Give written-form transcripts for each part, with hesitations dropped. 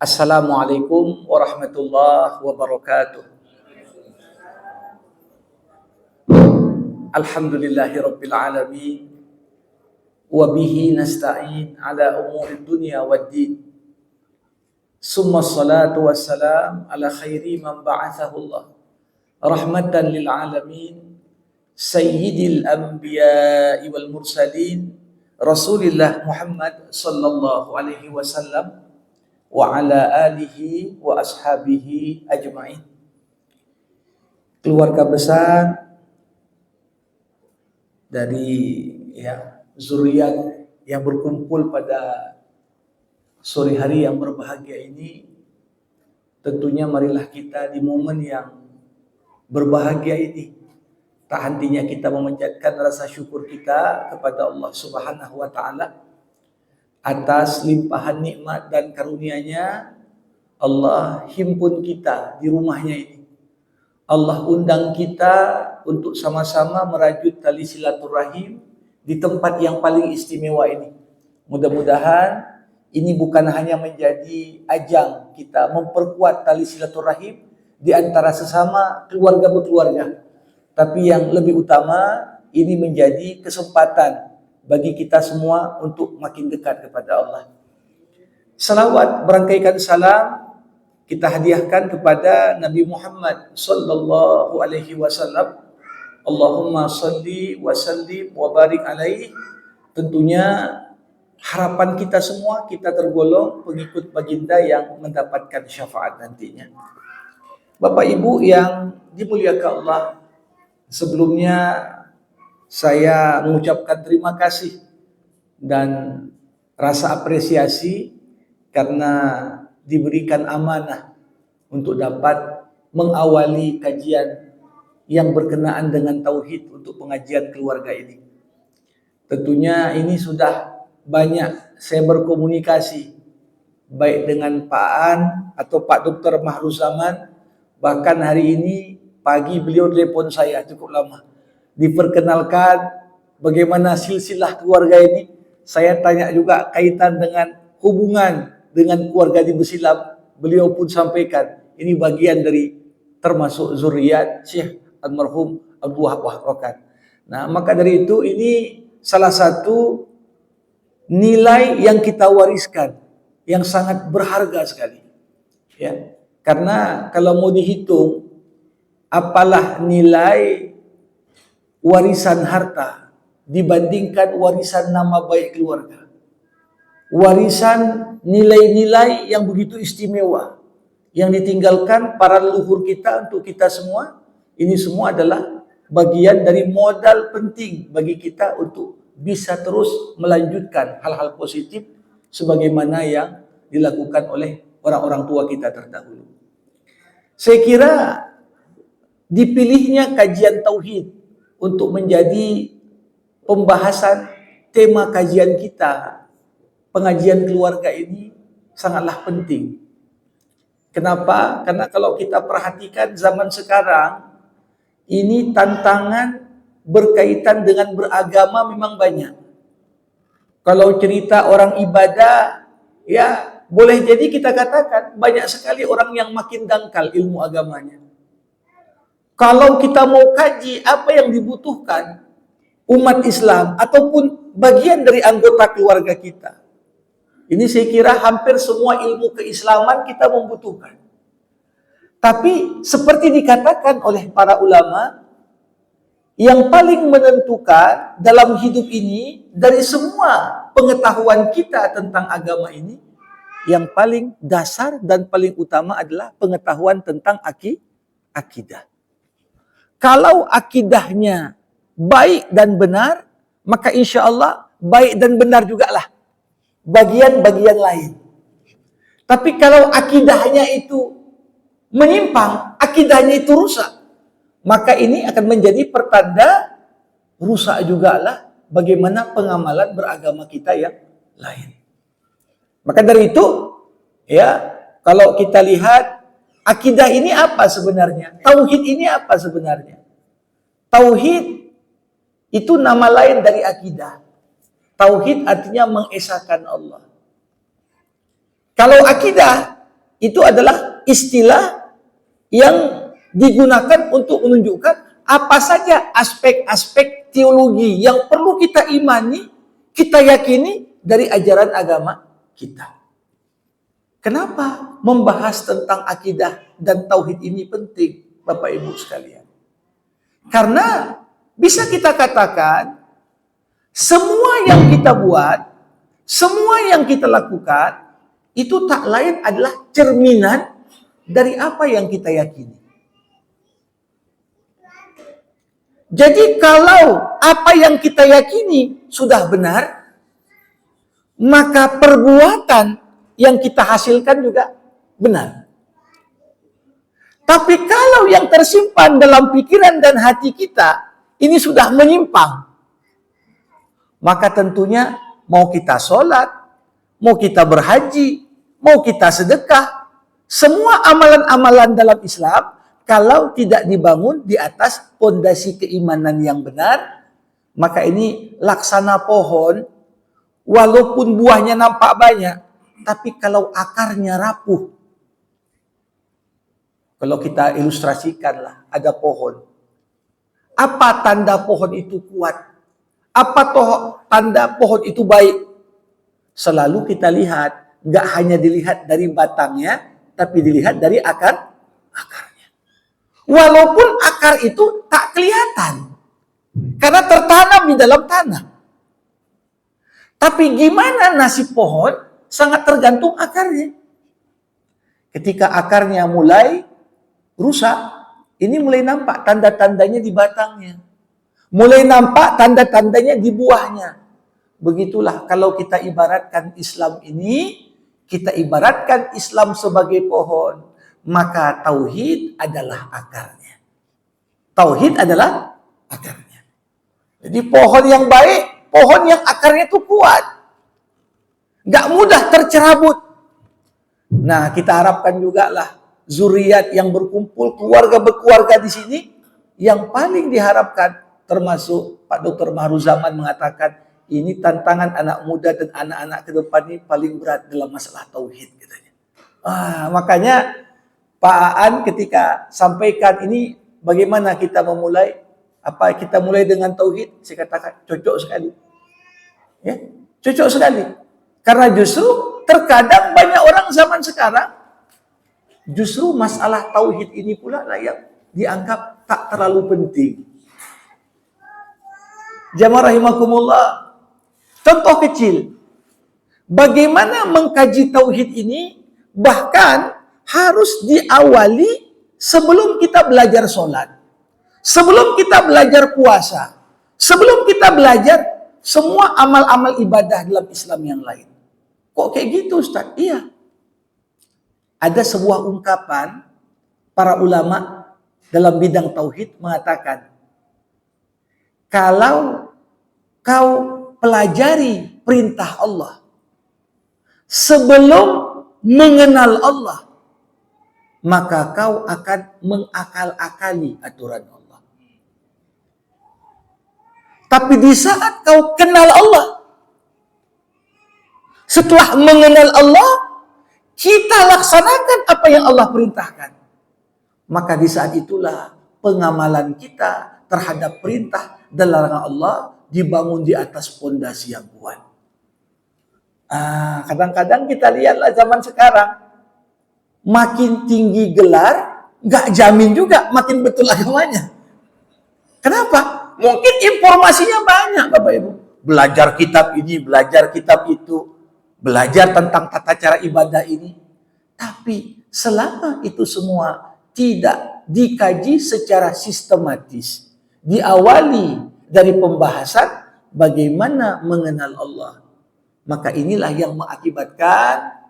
Assalamualaikum warahmatullahi wabarakatuh. Alhamdulillahirabbil alamin wa bihi nasta'in ala umuri dunya waddin. Summa salatu wassalam ala khairi man ba'athahu Allah rahmatan lil alamin sayyidil anbiya'i wal mursalin Rasulillah Muhammad sallallahu alaihi wasallam wa ala alihi wa ashabihi ajma'in. Keluarga besar dari zuriat yang berkumpul pada sore hari yang berbahagia ini, tentunya marilah kita di momen yang berbahagia ini tak hentinya kita memanjatkan rasa syukur kita kepada Allah Subhanahu wa taala atas limpahan nikmat dan karunia-Nya. Allah himpun kita di rumahnya ini. Allah undang kita untuk sama-sama merajut tali silaturahim di tempat yang paling istimewa ini. Mudah-mudahan ini bukan hanya menjadi ajang kita memperkuat tali silaturahim di antara sesama keluarga berkeluarga, tapi yang lebih utama ini menjadi kesempatan bagi kita semua untuk makin dekat kepada Allah. Salawat berangkaikan salam kita hadiahkan kepada Nabi Muhammad sallallahu alaihi wasallam. Allahumma salli wa sallim wa barik alaihi. Tentunya harapan kita semua kita tergolong pengikut baginda yang mendapatkan syafaat nantinya. Bapak Ibu yang dimuliakan Allah, sebelumnya saya mengucapkan terima kasih dan rasa apresiasi karena diberikan amanah untuk dapat mengawali kajian yang berkenaan dengan tauhid untuk pengajian keluarga ini. Tentunya ini sudah banyak saya berkomunikasi baik dengan Pak An atau Pak Dr. Mahruzaman, bahkan hari ini pagi beliau telepon saya cukup lama. Diperkenalkan bagaimana silsilah keluarga ini. Saya tanya juga kaitan dengan hubungan dengan keluarga di Besilam. Beliau pun sampaikan ini bagian dari termasuk zuriat Syekh almarhum Abu Wahab Rokan. Nah, maka dari itu ini salah satu nilai yang kita wariskan yang sangat berharga sekali. Ya, karena kalau mau dihitung apalah nilai warisan harta dibandingkan warisan nama baik keluarga. Warisan nilai-nilai yang begitu istimewa yang ditinggalkan para leluhur kita untuk kita semua. Ini semua adalah bagian dari modal penting bagi kita untuk bisa terus melanjutkan hal-hal positif sebagaimana yang dilakukan oleh orang-orang tua kita terdahulu. Saya kira dipilihnya kajian tauhid untuk menjadi pembahasan tema kajian kita, pengajian keluarga ini sangatlah penting. Kenapa? Karena kalau kita perhatikan zaman sekarang, ini tantangan berkaitan dengan beragama memang banyak. Kalau cerita orang ibadah, ya boleh jadi kita katakan banyak sekali orang yang makin dangkal ilmu agamanya. Kalau kita mau kaji apa yang dibutuhkan umat Islam ataupun bagian dari anggota keluarga kita, ini saya kira hampir semua ilmu keislaman kita membutuhkan. Tapi seperti dikatakan oleh para ulama, yang paling menentukan dalam hidup ini dari semua pengetahuan kita tentang agama ini, yang paling dasar dan paling utama adalah pengetahuan tentang akidah. Kalau akidahnya baik dan benar, maka insya Allah baik dan benar juga lah bagian-bagian lain. Tapi kalau akidahnya itu menyimpang, akidahnya itu rusak, maka ini akan menjadi pertanda rusak juga lah bagaimana pengamalan beragama kita yang lain. Maka dari itu, ya kalau kita lihat akidah ini apa sebenarnya? Tauhid ini apa sebenarnya? Tauhid itu nama lain dari akidah. Tauhid artinya mengesahkan Allah. Kalau akidah itu adalah istilah yang digunakan untuk menunjukkan apa saja aspek-aspek teologi yang perlu kita imani, kita yakini dari ajaran agama kita. Kenapa membahas tentang akidah dan tauhid ini penting, Bapak Ibu sekalian? Karena bisa kita katakan semua yang kita buat, semua yang kita lakukan itu tak lain adalah cerminan dari apa yang kita yakini. Jadi kalau apa yang kita yakini sudah benar, maka perbuatan yang kita hasilkan juga benar. Tapi kalau yang tersimpan dalam pikiran dan hati kita ini sudah menyimpang, maka tentunya mau kita sholat, mau kita berhaji, mau kita sedekah, semua amalan-amalan dalam Islam kalau tidak dibangun di atas pondasi keimanan yang benar, maka ini laksana pohon, walaupun buahnya nampak banyak, tapi kalau akarnya rapuh. Kalau kita ilustrasikanlah, ada pohon. Apa tanda pohon itu kuat? Apa tanda pohon itu baik? Selalu kita lihat, nggak hanya dilihat dari batangnya, tapi dilihat dari akarnya. Walaupun akar itu tak kelihatan, karena tertanam di dalam tanah. Tapi gimana nasib pohon? Sangat tergantung akarnya. Ketika akarnya mulai rusak, ini mulai nampak tanda-tandanya di batangnya. Mulai nampak tanda-tandanya di buahnya. Begitulah kalau kita ibaratkan Islam ini, kita ibaratkan Islam sebagai pohon, maka tauhid adalah akarnya. Tauhid adalah akarnya. Jadi pohon yang baik, pohon yang akarnya itu kuat. Gak mudah tercerabut. Nah, kita harapkan juga lah zuriat yang berkumpul, keluarga berkeluarga di sini, yang paling diharapkan, termasuk Pak Dr. Mahruzaman mengatakan, ini tantangan anak muda dan anak-anak ke depan ini paling berat dalam masalah tauhid. Katanya. Makanya Pak Aan ketika sampaikan ini, bagaimana kita memulai? Apa kita mulai dengan tauhid? Saya katakan cocok sekali. Ya, cocok sekali. Karena justru terkadang banyak orang zaman sekarang justru masalah tauhid ini pula lah yang dianggap tak terlalu penting. Jamaah rahimakumullah. Contoh kecil. Bagaimana mengkaji tauhid ini bahkan harus diawali sebelum kita belajar sholat. Sebelum kita belajar puasa. Sebelum kita belajar semua amal-amal ibadah dalam Islam yang lain. Kok kayak gitu Ustaz? Iya. Ada sebuah ungkapan para ulama dalam bidang tauhid mengatakan, kalau kau pelajari perintah Allah sebelum mengenal Allah, maka kau akan mengakal-akali aturan Allah. Tapi di saat kau kenal Allah, setelah mengenal Allah, kita laksanakan apa yang Allah perintahkan. Maka di saat itulah pengamalan kita terhadap perintah dan larangan Allah dibangun di atas pondasi yang kuat. Kadang-kadang kita lihatlah zaman sekarang, makin tinggi gelar, nggak jamin juga makin betul agamanya. Kenapa? Mungkin informasinya banyak, Bapak Ibu. Belajar kitab ini, belajar kitab itu, belajar tentang tata cara ibadah ini. Tapi selama itu semua tidak dikaji secara sistematis, diawali dari pembahasan bagaimana mengenal Allah, maka inilah yang mengakibatkan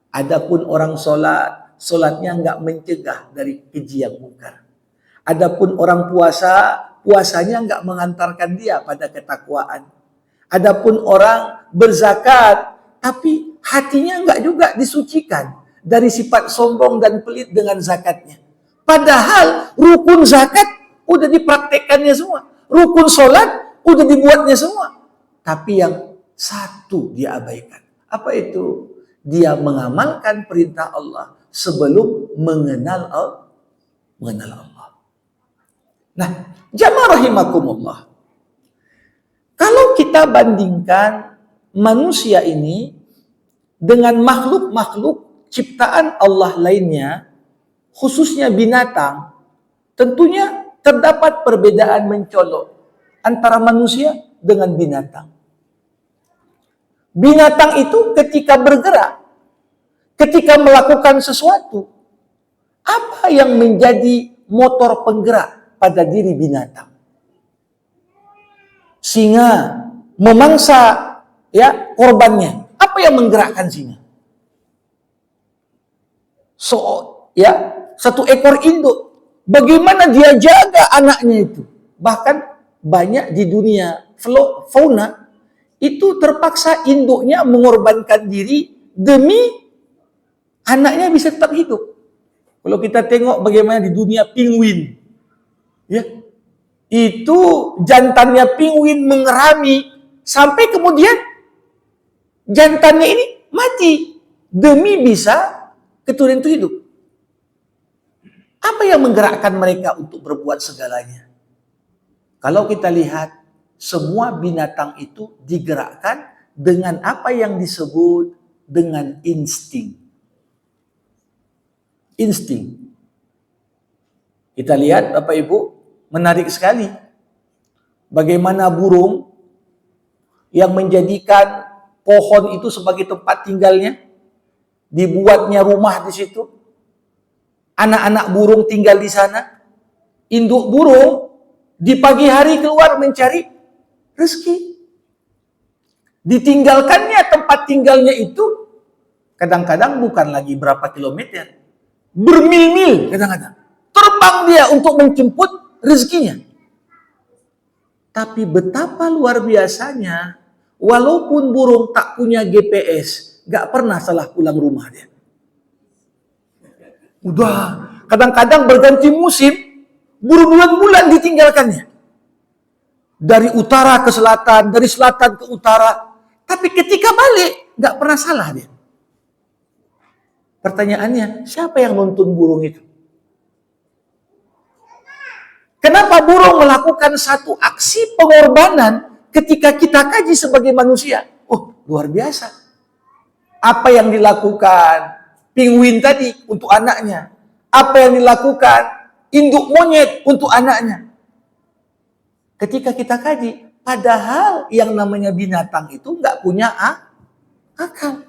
adapun orang sholat, sholatnya nggak mencegah dari keji yang mungkar. Adapun orang puasa, puasanya nggak mengantarkan dia pada ketakwaan. Adapun orang berzakat, tapi hatinya nggak juga disucikan dari sifat sombong dan pelit dengan zakatnya. Padahal rukun zakat udah dipraktekkannya semua. Rukun sholat udah dibuatnya semua. Tapi yang satu dia abaikan. Apa itu? dia mengamalkan perintah Allah sebelum mengenal Allah. Nah, jamaah rahimakumullah. Kalau kita bandingkan manusia ini dengan makhluk-makhluk ciptaan Allah lainnya, khususnya binatang, tentunya terdapat perbedaan mencolok antara manusia dengan binatang. Binatang itu ketika bergerak, ketika melakukan sesuatu, apa yang menjadi motor penggerak pada diri binatang? Singa memangsa korbannya. Apa yang menggerakkan singa? Satu ekor induk. Bagaimana dia jaga anaknya itu? Bahkan banyak di dunia fauna itu terpaksa induknya mengorbankan diri demi anaknya bisa tetap hidup. Kalau kita tengok bagaimana di dunia penguin, itu jantannya penguin mengerami sampai kemudian jantannya ini mati demi bisa keturunan itu hidup. Apa yang menggerakkan mereka untuk berbuat segalanya? Kalau kita lihat, semua binatang itu digerakkan dengan apa yang disebut dengan insting. Insting. Kita lihat Bapak Ibu, menarik sekali. Bagaimana burung yang menjadikan pohon itu sebagai tempat tinggalnya, dibuatnya rumah di situ. Anak-anak burung tinggal di sana. Induk burung di pagi hari keluar mencari rezeki. Ditinggalkannya tempat tinggalnya itu kadang-kadang bukan lagi berapa kilometer, bermil-mil kadang-kadang. Terbang dia untuk menjemput rezekinya. Tapi betapa luar biasanya, walaupun burung tak punya GPS, gak pernah salah pulang rumah dia. Udah, kadang-kadang berganti musim, berbulan-bulan ditinggalkannya. Dari utara ke selatan, dari selatan ke utara. Tapi ketika balik, gak pernah salah dia. Pertanyaannya, siapa yang nuntun burung itu? Kenapa burung melakukan satu aksi pengorbanan ketika kita kaji sebagai manusia? Oh, luar biasa. Apa yang dilakukan penguin tadi untuk anaknya? Apa yang dilakukan induk monyet untuk anaknya? Ketika kita kaji, padahal yang namanya binatang itu nggak punya akal.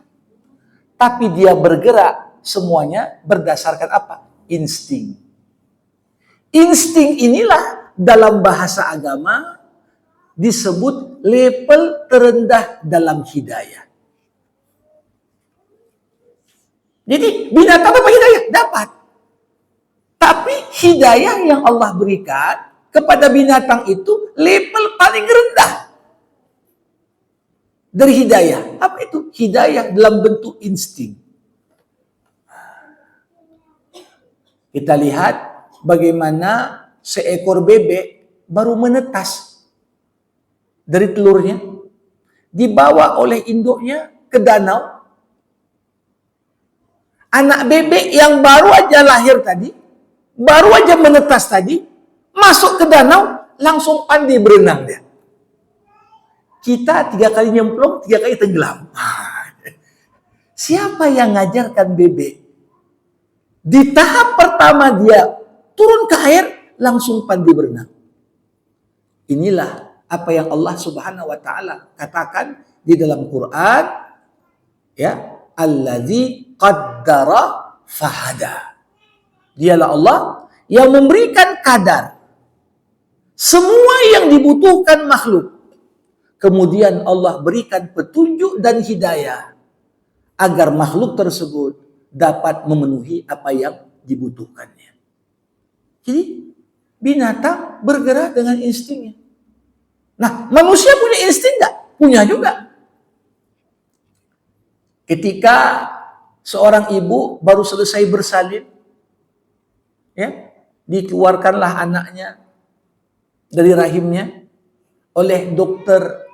Tapi dia bergerak semuanya berdasarkan apa? Insting. Insting inilah dalam bahasa agama disebut level terendah dalam hidayah. Jadi binatang dapat hidayah? Dapat. Tapi hidayah yang Allah berikan kepada binatang itu level paling rendah dari hidayah. Apa itu? Hidayah dalam bentuk insting. Kita lihat bagaimana seekor bebek baru menetas dari telurnya, dibawa oleh induknya ke danau. Anak bebek yang baru aja lahir tadi, baru aja menetas tadi, masuk ke danau, langsung pandai berenang dia. Kita 3 kali nyemplung, 3 kali tenggelam. Siapa yang ngajarkan bebek? Di tahap pertama dia turun ke air, langsung pandai berenang. Inilah apa yang Allah Subhanahu wa taala katakan di dalam Quran, Allazi qaddara fahada. Dialah Allah yang memberikan kadar semua yang dibutuhkan makhluk. Kemudian Allah berikan petunjuk dan hidayah agar makhluk tersebut dapat memenuhi apa yang dibutuhkannya. Jadi binatang bergerak dengan instingnya. Nah, manusia punya insting enggak? Punya juga. Ketika seorang ibu baru selesai bersalin, dikeluarkanlah anaknya dari rahimnya, oleh dokter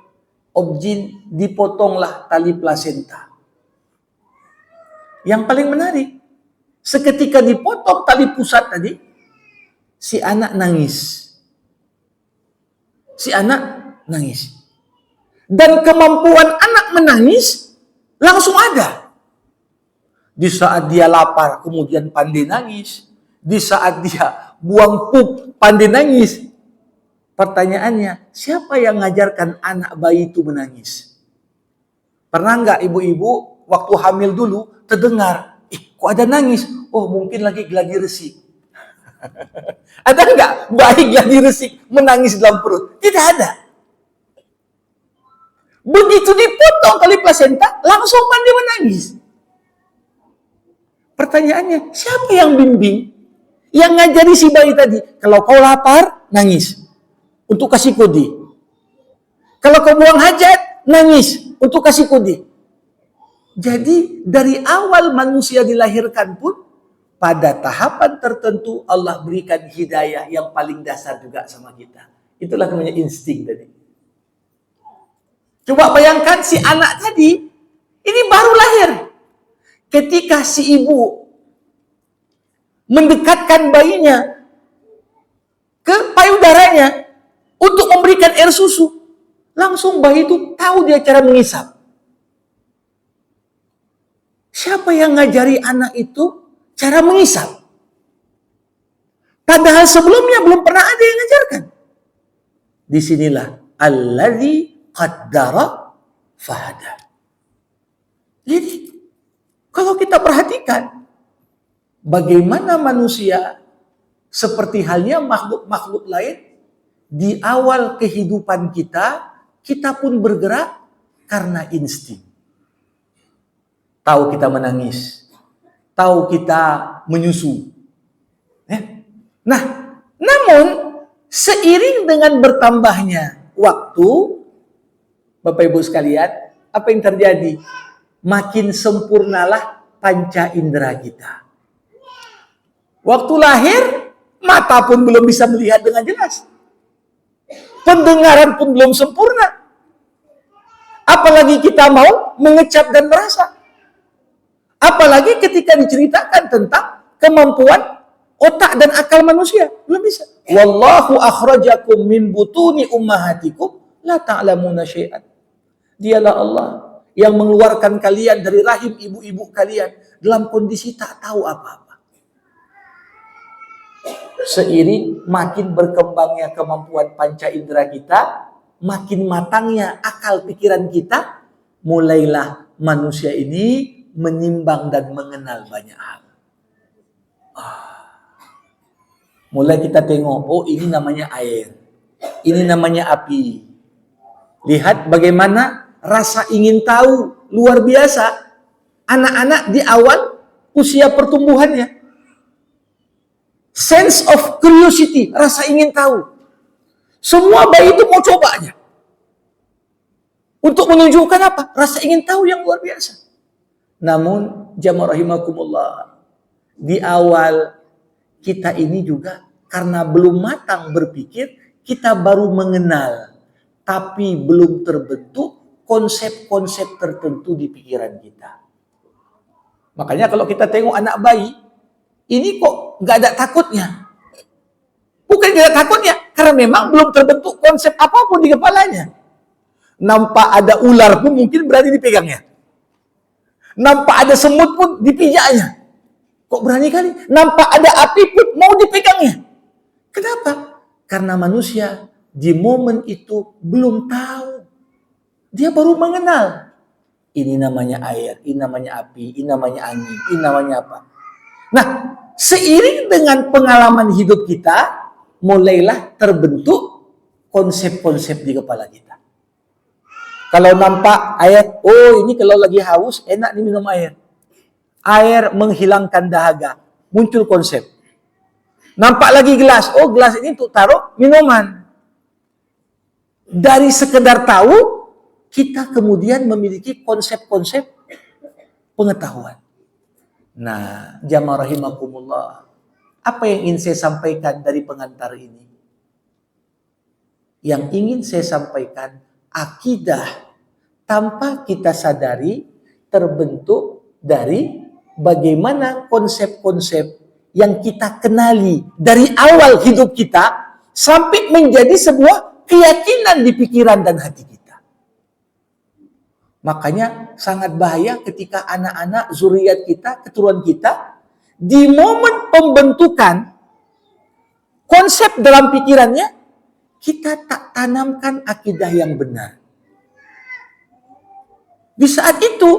obgyn dipotonglah tali plasenta. Yang paling menarik, seketika dipotong tali pusat tadi, si anak nangis. Si anak nangis. Dan kemampuan anak menangis langsung ada. Di saat dia lapar, kemudian pandai nangis. Di saat dia buang pup, pandai nangis. Pertanyaannya, siapa yang ngajarkan anak bayi itu menangis? Pernah nggak ibu-ibu waktu hamil dulu terdengar, kok ada nangis? Oh, mungkin lagi gladi resik. Ada nggak bayi gladi resik menangis dalam perut? Tidak ada. Begitu dipotong tali plasenta, langsung pandai menangis. Pertanyaannya, siapa yang bimbing? Yang ngajari si bayi tadi, kalau kau lapar, nangis. Untuk kasih kode. Kalau kau buang hajat, nangis. Untuk kasih kode. Jadi, dari awal manusia dilahirkan pun, pada tahapan tertentu, Allah berikan hidayah yang paling dasar juga sama kita. Itulah namanya insting tadi. Coba bayangkan si anak tadi, ini baru lahir. Ketika si ibu mendekatkan bayinya ke payudaranya untuk memberikan air susu, langsung bayi itu tahu dia cara mengisap. Siapa yang ngajari anak itu cara mengisap? Padahal sebelumnya belum pernah ada yang ngajarkan. Disinilah alladzi qaddara fahada. Jadi, kalau kita perhatikan bagaimana manusia seperti halnya makhluk-makhluk lain, di awal kehidupan kita, kita pun bergerak karena insting. Tahu kita menangis, tahu kita menyusu. Nah, namun seiring dengan bertambahnya waktu, Bapak Ibu sekalian, apa yang terjadi? Makin sempurnalah panca indera kita. Waktu lahir, mata pun belum bisa melihat dengan jelas. Pendengaran pun belum sempurna. Apalagi kita mau mengecap dan merasa. Apalagi ketika diceritakan tentang kemampuan otak dan akal manusia. Belum bisa. Wallahu akhrajakum min butuni ummahatikum la ta'lamuna syai'an. Dialah Allah yang mengeluarkan kalian dari rahim ibu-ibu kalian dalam kondisi tak tahu apa-apa. Seiring makin berkembangnya kemampuan panca indera kita, makin matangnya akal pikiran kita, mulailah manusia ini menimbang dan mengenal banyak hal. Mulai kita tengok, oh ini namanya air, ini namanya api. Lihat bagaimana rasa ingin tahu luar biasa anak-anak di awal usia pertumbuhannya. Sense of curiosity, rasa ingin tahu. Semua bayi itu mau cobanya. Untuk menunjukkan apa? Rasa ingin tahu yang luar biasa. Namun, jamaah rahimakumullah, di awal kita ini juga karena belum matang berpikir, kita baru mengenal, tapi belum terbentuk konsep-konsep tertentu di pikiran kita. Makanya kalau kita tengok anak bayi, ini kok nggak ada takutnya. Bukan nggak ada takutnya, karena memang belum terbentuk konsep apapun di kepalanya. Nampak ada ular pun mungkin berani dipegangnya. Nampak ada semut pun dipijaknya. Kok berani kali? Nampak ada api pun mau dipegangnya. Kenapa? Karena manusia di momen itu belum tahu. Dia baru mengenal. Ini namanya air, ini namanya api, ini namanya angin, ini namanya apa. Nah, seiring dengan pengalaman hidup kita, mulailah terbentuk konsep-konsep di kepala kita. Kalau nampak air, oh ini kalau lagi haus, enak nih minum air. Air menghilangkan dahaga. Muncul konsep. Nampak lagi gelas, oh gelas ini untuk taruh minuman. Dari sekedar tahu, kita kemudian memiliki konsep-konsep pengetahuan. Nah, jamaah rahimakumullah, apa yang ingin saya sampaikan dari pengantar ini? Yang ingin saya sampaikan, akidah tanpa kita sadari terbentuk dari bagaimana konsep-konsep yang kita kenali dari awal hidup kita sampai menjadi sebuah keyakinan di pikiran dan hati kita. Makanya sangat bahaya ketika anak-anak, zuriat kita, keturunan kita, di momen pembentukan konsep dalam pikirannya, kita tak tanamkan akidah yang benar. Di saat itu,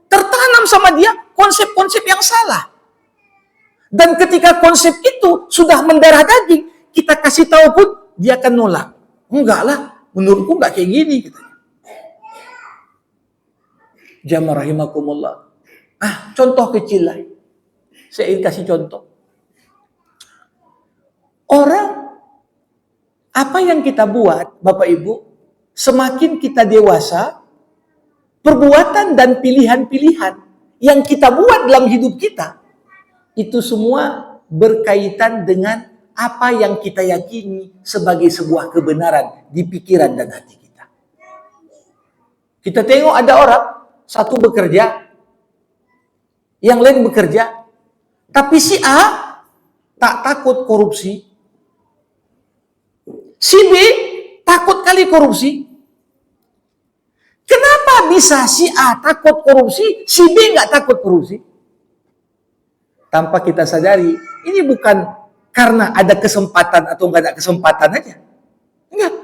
tertanam sama dia konsep-konsep yang salah. Dan ketika konsep itu sudah mendarah daging, kita kasih tahu pun, dia akan nolak. Enggak lah, menurutku enggak kayak gini. Katanya. Jamaah rahimakumullah. Contoh kecil lah. Saya ingin kasih contoh. Orang, apa yang kita buat, Bapak Ibu, semakin kita dewasa, perbuatan dan pilihan-pilihan yang kita buat dalam hidup kita, itu semua berkaitan dengan apa yang kita yakini sebagai sebuah kebenaran di pikiran dan hati kita. Kita tengok ada orang, satu bekerja, yang lain bekerja, tapi si A tak takut korupsi, si B takut kali korupsi. Kenapa bisa si A takut korupsi, si B nggak takut korupsi? Tanpa kita sadari, ini bukan karena ada kesempatan atau nggak ada kesempatan aja. Enggak.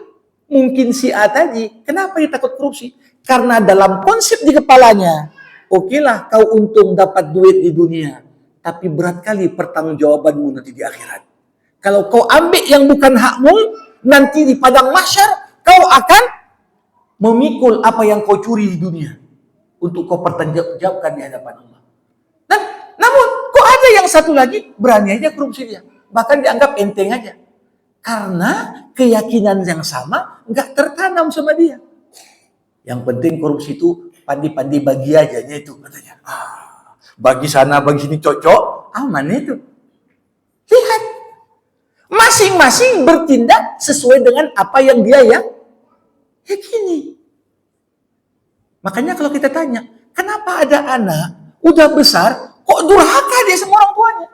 Mungkin si A tadi, kenapa dia takut korupsi? Karena dalam konsep di kepalanya, okelah kau untung dapat duit di dunia, tapi berat kali pertanggungjawabanmu nanti di akhirat. Kalau kau ambil yang bukan hakmu, nanti di padang mahsyar, kau akan memikul apa yang kau curi di dunia untuk kau pertanggungjawabkan di hadapan Allah. Dan namun kok ada yang satu lagi berani aja korupsi dia, bahkan dianggap enteng aja, karena keyakinan yang sama nggak tertanam sama dia. Yang penting korupsi itu pandi-pandi bagi aja itu katanya. Bagi sana bagi sini cocok, aman itu. Lihat, masing-masing bertindak sesuai dengan apa yang dia yakini. Makanya kalau kita tanya, kenapa ada anak udah besar kok durhaka dia sama orang tuanya?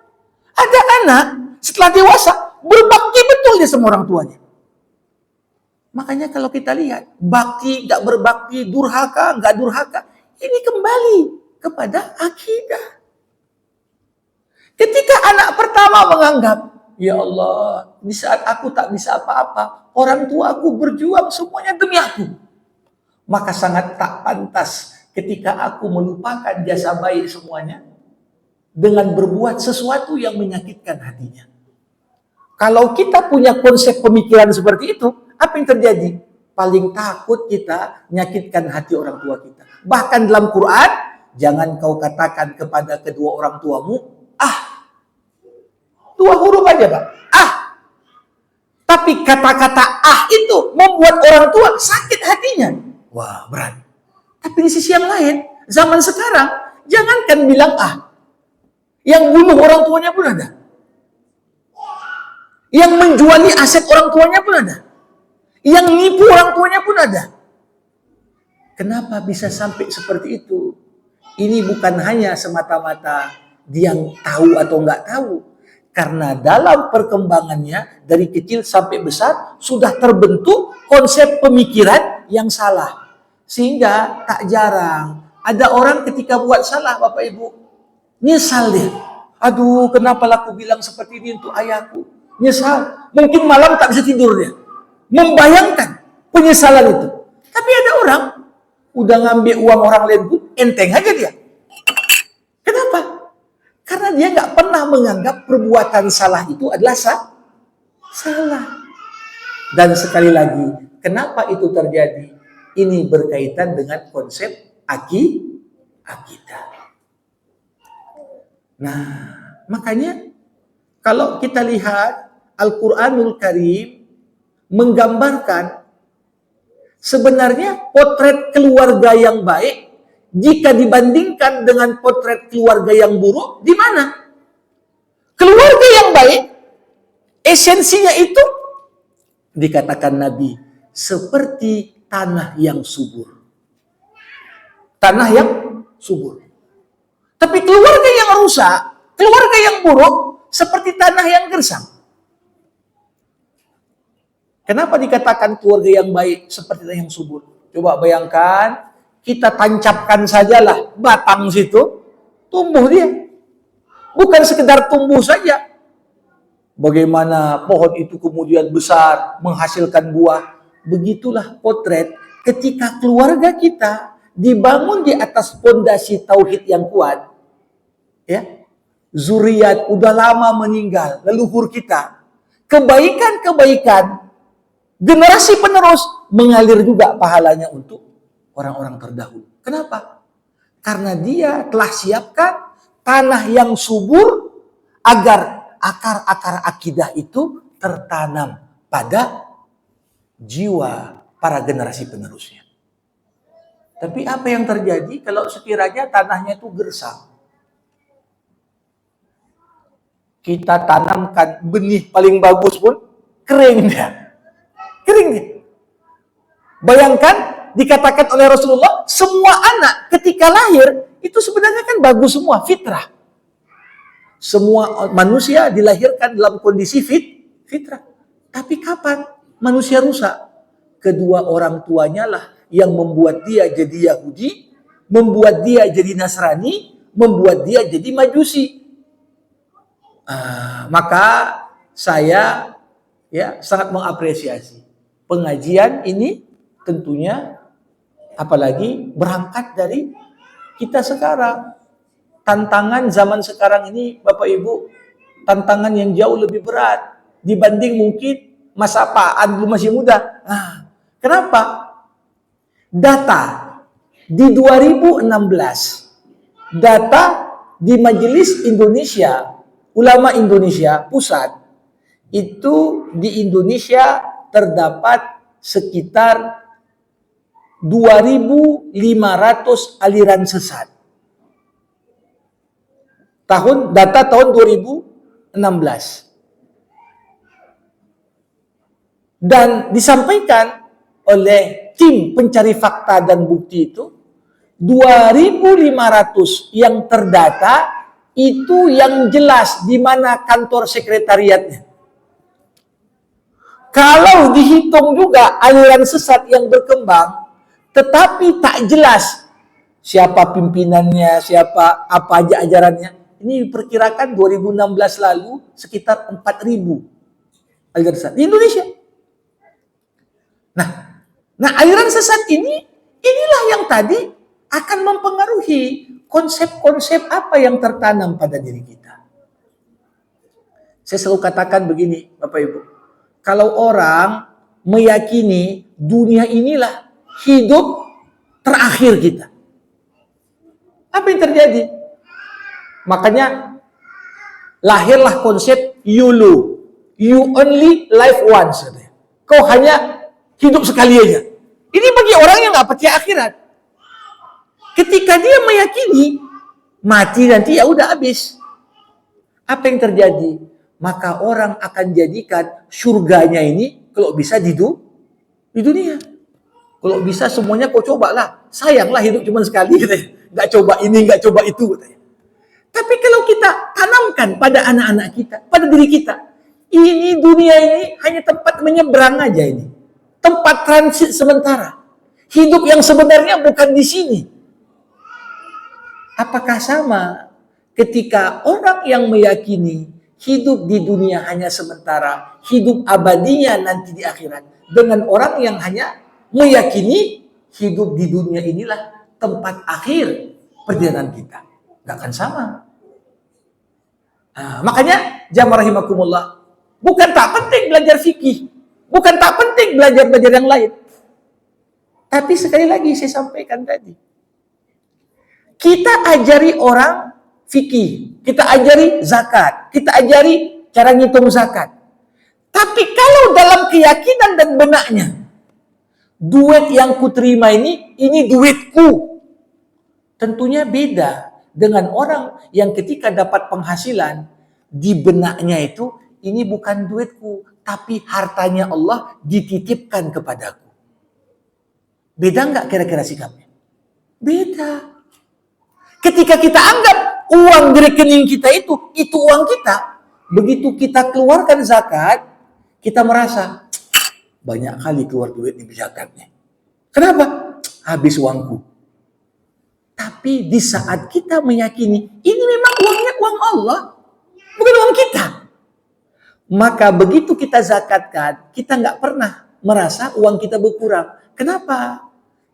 Ada anak setelah dewasa berbakti betul dia sama orang tuanya. Makanya kalau kita lihat bakti, nggak berbakti, durhaka, nggak durhaka, ini kembali kepada akidah. Ketika anak pertama menganggap, ya Allah, di saat aku tak bisa apa-apa, orang tua aku berjuang semuanya demi aku. Maka sangat tak pantas ketika aku melupakan jasa baik semuanya dengan berbuat sesuatu yang menyakitkan hatinya. Kalau kita punya konsep pemikiran seperti itu, apa yang terjadi? Paling takut kita menyakitkan hati orang tua kita. Bahkan dalam Quran, jangan kau katakan kepada kedua orang tuamu, dua huruf aja Pak, Tapi kata-kata itu membuat orang tua sakit hatinya. Wah, berat. Tapi di sisi yang lain, zaman sekarang, jangankan bilang yang bunuh orang tuanya pun ada. Yang menjuali aset orang tuanya pun ada. Yang nipu orang tuanya pun ada. Kenapa bisa sampai seperti itu? Ini bukan hanya semata-mata dia tahu atau nggak tahu. Karena dalam perkembangannya dari kecil sampai besar sudah terbentuk konsep pemikiran yang salah. Sehingga tak jarang ada orang ketika buat salah Bapak Ibu nyesal dia. Aduh, kenapa aku bilang seperti ini untuk ayahku? Nyesal. Mungkin malam tak bisa tidur dia. Membayangkan penyesalan itu. Tapi ada orang udah ngambil uang orang lain pun enteng aja dia. Kenapa? Karena dia nggak pernah menganggap perbuatan salah itu adalah salah. Dan sekali lagi, kenapa itu terjadi? Ini berkaitan dengan konsep akidah. Nah, makanya kalau kita lihat Al-Quranul Karim menggambarkan sebenarnya potret keluarga yang baik jika dibandingkan dengan potret keluarga yang buruk, di mana? Keluarga yang baik, esensinya itu dikatakan Nabi seperti tanah yang subur. Tanah yang subur. Tapi keluarga yang rusak, keluarga yang buruk seperti tanah yang gersang. Kenapa dikatakan keluarga yang baik seperti tanah yang subur? Coba bayangkan, kita tancapkan sajalah batang situ, tumbuh dia. Bukan sekedar tumbuh saja. Bagaimana pohon itu kemudian besar, menghasilkan buah. Begitulah potret ketika keluarga kita dibangun di atas pondasi tauhid yang kuat. Ya, zuriat udah lama meninggal, leluhur kita. Kebaikan-kebaikan generasi penerus mengalir juga pahalanya untuk orang-orang terdahulu. Kenapa? Karena dia telah siapkan tanah yang subur agar akar-akar akidah itu tertanam pada jiwa para generasi penerusnya. Tapi apa yang terjadi kalau sekiranya tanahnya itu gersang? Kita tanamkan benih paling bagus pun kering dia. Kering dia. Bayangkan dikatakan oleh Rasulullah, semua anak ketika lahir itu sebenarnya kan bagus semua, fitrah. Semua manusia dilahirkan dalam kondisi fitrah. Tapi kapan manusia rusak? Kedua orang tuanya lah yang membuat dia jadi Yahudi, membuat dia jadi Nasrani, membuat dia jadi Majusi. Maka saya sangat mengapresiasi pengajian ini, tentunya apalagi berangkat dari kita sekarang. Tantangan zaman sekarang ini, Bapak Ibu, tantangan yang jauh lebih berat dibanding mungkin masa Pak dulu masih muda. Kenapa? Data di 2016, data di Majelis Indonesia, Ulama Indonesia Pusat, itu di Indonesia terdapat sekitar 2.500 aliran sesat. Data tahun 2016. Dan disampaikan oleh tim pencari fakta dan bukti itu, 2.500 yang terdata itu yang jelas di mana kantor sekretariatnya. Kalau dihitung juga aliran sesat yang berkembang, tetapi tak jelas siapa pimpinannya, siapa apa aja ajarannya. Ini diperkirakan 2016 lalu sekitar 4.000 aliran sesat di Indonesia. Nah aliran sesat inilah yang tadi akan mempengaruhi konsep-konsep apa yang tertanam pada diri kita. Saya selalu katakan begini, Bapak Ibu. Kalau orang meyakini dunia inilah hidup terakhir kita, apa yang terjadi? Makanya lahirlah konsep YOLO. You only live once. Kau hanya hidup sekali aja. Ini bagi orang yang nggak percaya akhirat. Ketika dia meyakini mati nanti ya udah habis. Apa yang terjadi? Maka orang akan jadikan surganya ini kalau bisa di dunia. Kalau bisa semuanya kau cobalah. Sayanglah hidup cuma sekali. Nggak coba ini, nggak coba itu. Tapi kalau kita tanamkan pada anak-anak kita, pada diri kita, ini dunia ini hanya tempat menyeberang aja ini. Tempat transit sementara. Hidup yang sebenarnya bukan di sini. Apakah sama ketika orang yang meyakini hidup di dunia hanya sementara, hidup abadinya nanti di akhirat, dengan orang yang hanya meyakini hidup di dunia inilah tempat akhir perjalanan kita? Gak akan sama. Makanya jamaah rahimakumullah, bukan tak penting belajar fikih, bukan tak penting belajar yang lain. Tapi sekali lagi saya sampaikan tadi, kita ajari orang fikih, kita ajari zakat, kita ajari cara ngitung zakat. Tapi kalau dalam keyakinan dan benaknya, duit yang kuterima ini duitku, tentunya beda dengan orang yang ketika dapat penghasilan, di benaknya itu, ini bukan duitku, tapi hartanya Allah dititipkan kepadaku. Beda nggak kira-kira sikapnya? Beda. Ketika kita anggap uang di rekening kita itu uang kita. Begitu kita keluarkan zakat, kita merasa banyak kali keluar duit di zakatnya. Kenapa? Habis uangku. Tapi di saat kita meyakini ini memang uangnya uang Allah, bukan uang kita, maka begitu kita zakatkan, kita nggak pernah merasa uang kita berkurang. Kenapa?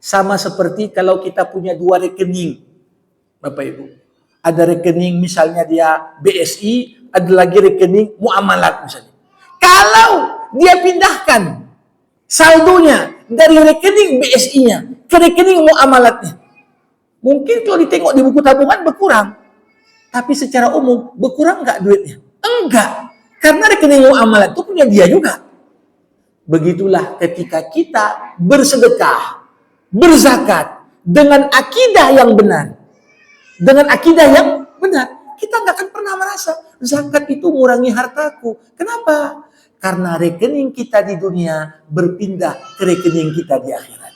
Sama seperti kalau kita punya dua rekening, Bapak Ibu. Ada rekening misalnya dia BSI, ada lagi rekening muamalat misalnya. Kalau dia pindahkan saldonya dari rekening BSI-nya ke rekening muamalatnya, mungkin kalau ditengok di buku tabungan berkurang. Tapi secara umum berkurang nggak duitnya? Enggak. Karena rekening muamalat itu punya dia juga. Begitulah ketika kita bersedekah, berzakat dengan akidah yang benar. Dengan akidah yang benar, kita nggak akan pernah merasa zakat itu mengurangi hartaku. Kenapa? Karena rekening kita di dunia berpindah ke rekening kita di akhirat.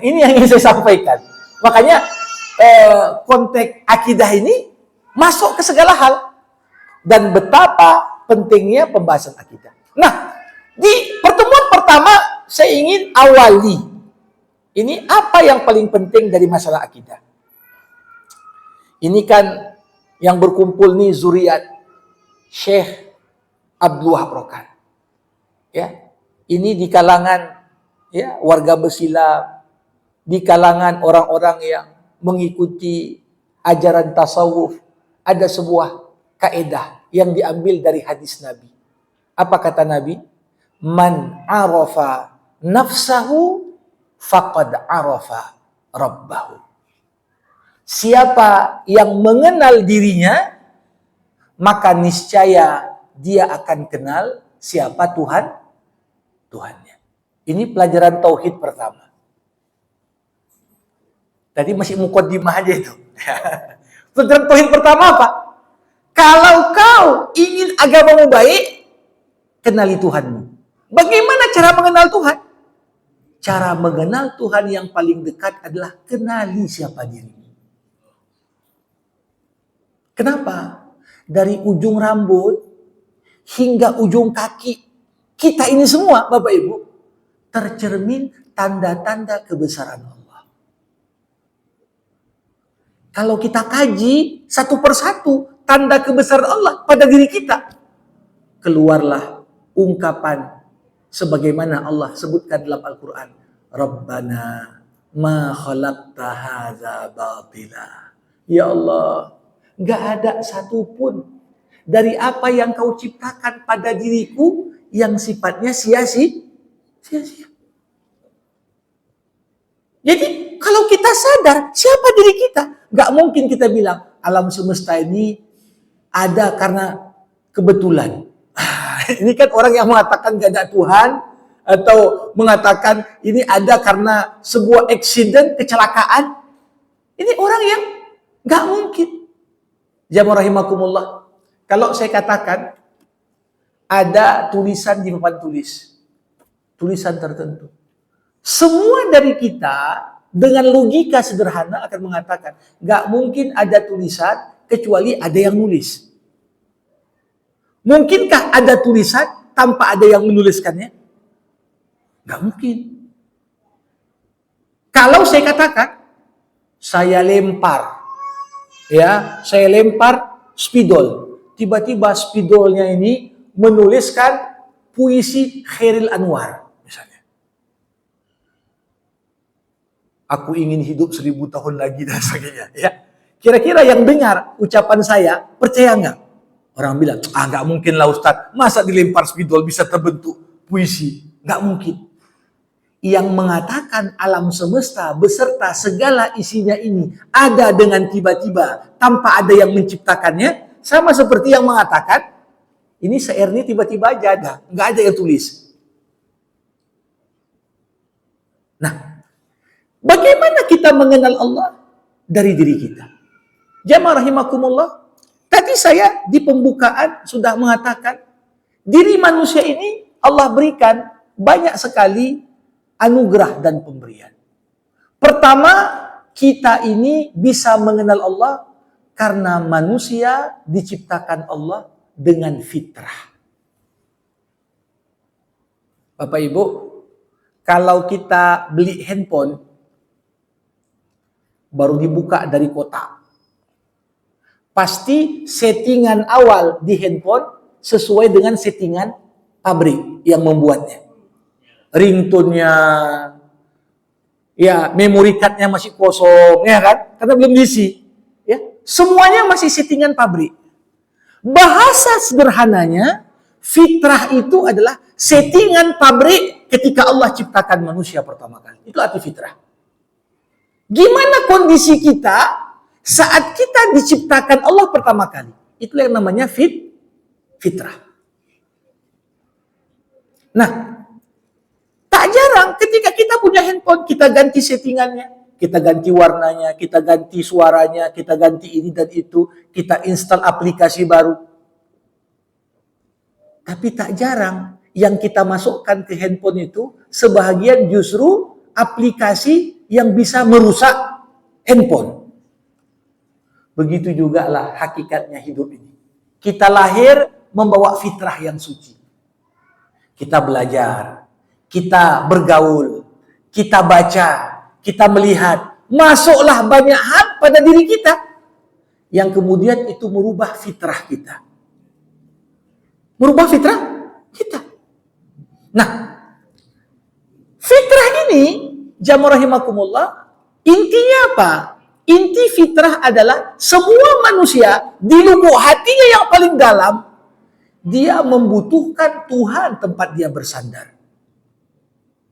Ini yang ingin saya sampaikan. Makanya konteks akidah ini masuk ke segala hal. Dan betapa pentingnya pembahasan akidah. Nah, di pertemuan pertama saya ingin awali. Ini apa yang paling penting dari masalah akidah. Ini kan yang berkumpul nih zuriat Syekh Abdul Wahab Rokan. Ya, ini di kalangan ya warga bersilam, di kalangan orang-orang yang mengikuti ajaran tasawuf, ada sebuah kaidah yang diambil dari hadis Nabi. Apa kata Nabi? Man arafa nafsahu faqad arafa rabbahu. Siapa yang mengenal dirinya, maka niscaya dia akan kenal siapa Tuhannya. Ini pelajaran tauhid pertama. Tadi masih muqaddimah aja itu. Pelajaran tauhid pertama apa? Kalau kau ingin agamamu baik, kenali Tuhanmu. Bagaimana cara mengenal Tuhan? Cara mengenal Tuhan yang paling dekat adalah kenali siapa dirimu. Kenapa? Dari ujung rambut hingga ujung kaki kita ini semua, Bapak Ibu, tercermin tanda-tanda kebesaran Allah. Kalau kita kaji satu persatu tanda kebesaran Allah pada diri kita, keluarlah ungkapan sebagaimana Allah sebutkan dalam Al-Quran. Rabbana ma khalaqta hadza batila. Ya Allah, gak ada satupun dari apa yang kau ciptakan pada diriku yang sifatnya sia-sia. Jadi kalau kita sadar siapa diri kita, gak mungkin kita bilang alam semesta ini ada karena kebetulan. Ini kan orang yang mengatakan gak ada Tuhan, atau mengatakan ini ada karena sebuah accident, kecelakaan. Ini orang yang gak mungkin. Jamaah rahimakumullah. Kalau saya katakan ada tulisan di papan tulis, tulisan tertentu, semua dari kita dengan logika sederhana akan mengatakan gak mungkin ada tulisan kecuali ada yang nulis. Mungkinkah ada tulisan tanpa ada yang menuliskannya? Gak mungkin. Kalau saya katakan saya lempar spidol. Tiba-tiba spidolnya ini menuliskan puisi Khairil Anwar, misalnya. Aku ingin hidup 1000 tahun lagi dan sebagainya. Ya. Kira-kira yang dengar ucapan saya, percaya nggak? Orang bilang, nggak mungkin lah Ustadz. Masa dilempar spidol bisa terbentuk puisi? Nggak mungkin. Yang mengatakan alam semesta beserta segala isinya ini ada dengan tiba-tiba tanpa ada yang menciptakannya, sama seperti yang mengatakan ini syair ini tiba-tiba aja ada, nggak ada yang tulis. Nah, bagaimana kita mengenal Allah? Dari diri kita. Jamaah rahimakumullah, tadi saya di pembukaan sudah mengatakan diri manusia ini Allah berikan banyak sekali anugerah dan pemberian. Pertama, kita ini bisa mengenal Allah Karena manusia diciptakan Allah dengan fitrah. Bapak Ibu, kalau kita beli handphone, baru dibuka dari kotak, pasti settingan awal di handphone sesuai dengan settingan pabrik yang membuatnya. Ringtone-nya, ya memory card-nya masih kosong, ya kan? Karena belum diisi. Ya, semuanya masih settingan pabrik. Bahasa sederhananya, fitrah itu adalah settingan pabrik ketika Allah ciptakan manusia pertama kali. Itu arti fitrah. Gimana kondisi kita saat kita diciptakan Allah pertama kali? Itulah yang namanya fitrah. Nah, tak jarang ketika kita punya handphone, kita ganti settingannya. Kita ganti warnanya, kita ganti suaranya, kita ganti ini dan itu, kita install aplikasi baru. Tapi tak jarang yang kita masukkan ke handphone itu, sebahagian justru aplikasi yang bisa merusak handphone. Begitu juga lah hakikatnya hidup ini. Kita lahir membawa fitrah yang suci. Kita belajar, kita bergaul, kita baca, kita melihat, masuklah banyak hal pada diri kita yang kemudian itu merubah fitrah kita. Merubah fitrah kita. Nah, fitrah ini, jamaah rahimakumullah, intinya apa? Inti fitrah adalah semua manusia di lubuk hatinya yang paling dalam, dia membutuhkan Tuhan tempat dia bersandar.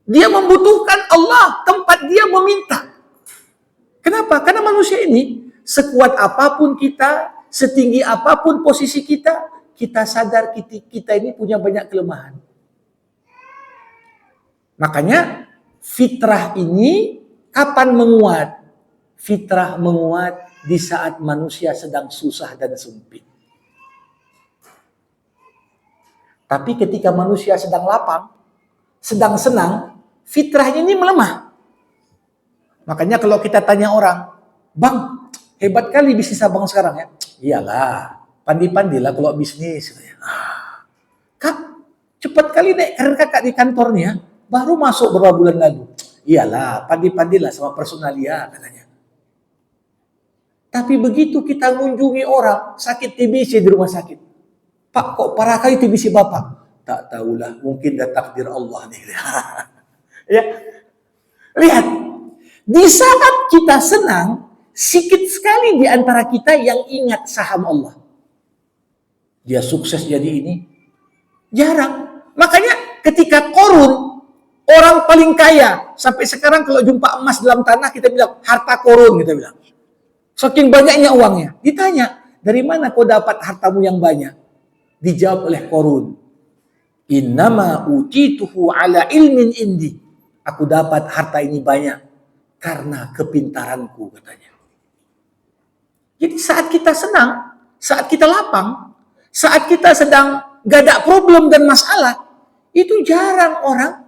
Dia membutuhkan Allah tempat dia meminta. Kenapa? Karena manusia ini, sekuat apapun kita, setinggi apapun posisi kita, kita sadar kita ini punya banyak kelemahan. Makanya fitrah ini kapan menguat? Fitrah menguat di saat manusia sedang susah dan sempit. Tapi ketika manusia sedang lapang, sedang senang, fitrahnya ini melemah. Makanya kalau kita tanya orang, "Bang, hebat kali bisnis abang sekarang ya." "Iyalah, pandi-pandilah kalau bisnis." "Kak, cepat kali naik karir kakak di kantornya, baru masuk beberapa bulan lalu." "Iyalah, pandi-pandilah sama personalia," katanya. Tapi begitu kita mengunjungi orang sakit TBC di rumah sakit, "Pak, kok parah kali TBC Bapak?" "Tak tahulah, mungkin dah takdir Allah nih." Ya, lihat, di saat kita senang, sikit sekali di antara kita yang ingat saham Allah. Dia sukses jadi ini, jarang. Makanya ketika Korun, orang paling kaya, sampai sekarang kalau jumpa emas dalam tanah kita bilang harta Korun, kita bilang. Saking banyaknya uangnya. Ditanya, "Dari mana kau dapat hartamu yang banyak?" Dijawab oleh Korun, "Innama utituhu ala ilmin indi." Aku dapat harta ini banyak karena kepintaranku, katanya. Jadi saat kita senang, saat kita lapang, saat kita sedang gak ada problem dan masalah, itu jarang orang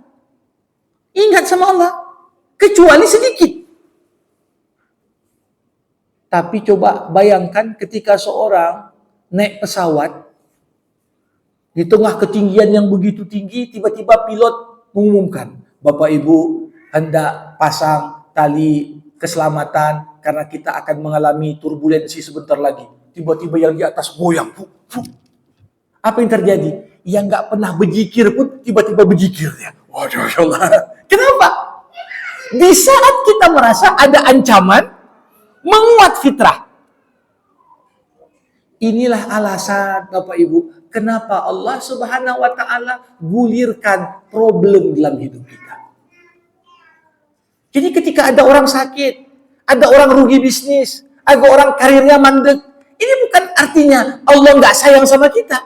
ingat sama Allah. Kecuali sedikit. Tapi coba bayangkan ketika seorang naik pesawat, di tengah ketinggian yang begitu tinggi, tiba-tiba pilot mengumumkan, "Bapak Ibu hendak pasang tali keselamatan karena kita akan mengalami turbulensi sebentar lagi." Tiba-tiba yang di atas goyang. Apa yang terjadi? Yang nggak pernah berzikir pun tiba-tiba berzikir ya. Waduh, Allah. Kenapa? Di saat kita merasa ada ancaman, menguat fitrah. Inilah alasan Bapak Ibu, kenapa Allah Subhanahu wa taala gulirkan problem dalam hidup kita. Jadi ketika ada orang sakit, ada orang rugi bisnis, ada orang karirnya mandek, ini bukan artinya Allah nggak sayang sama kita.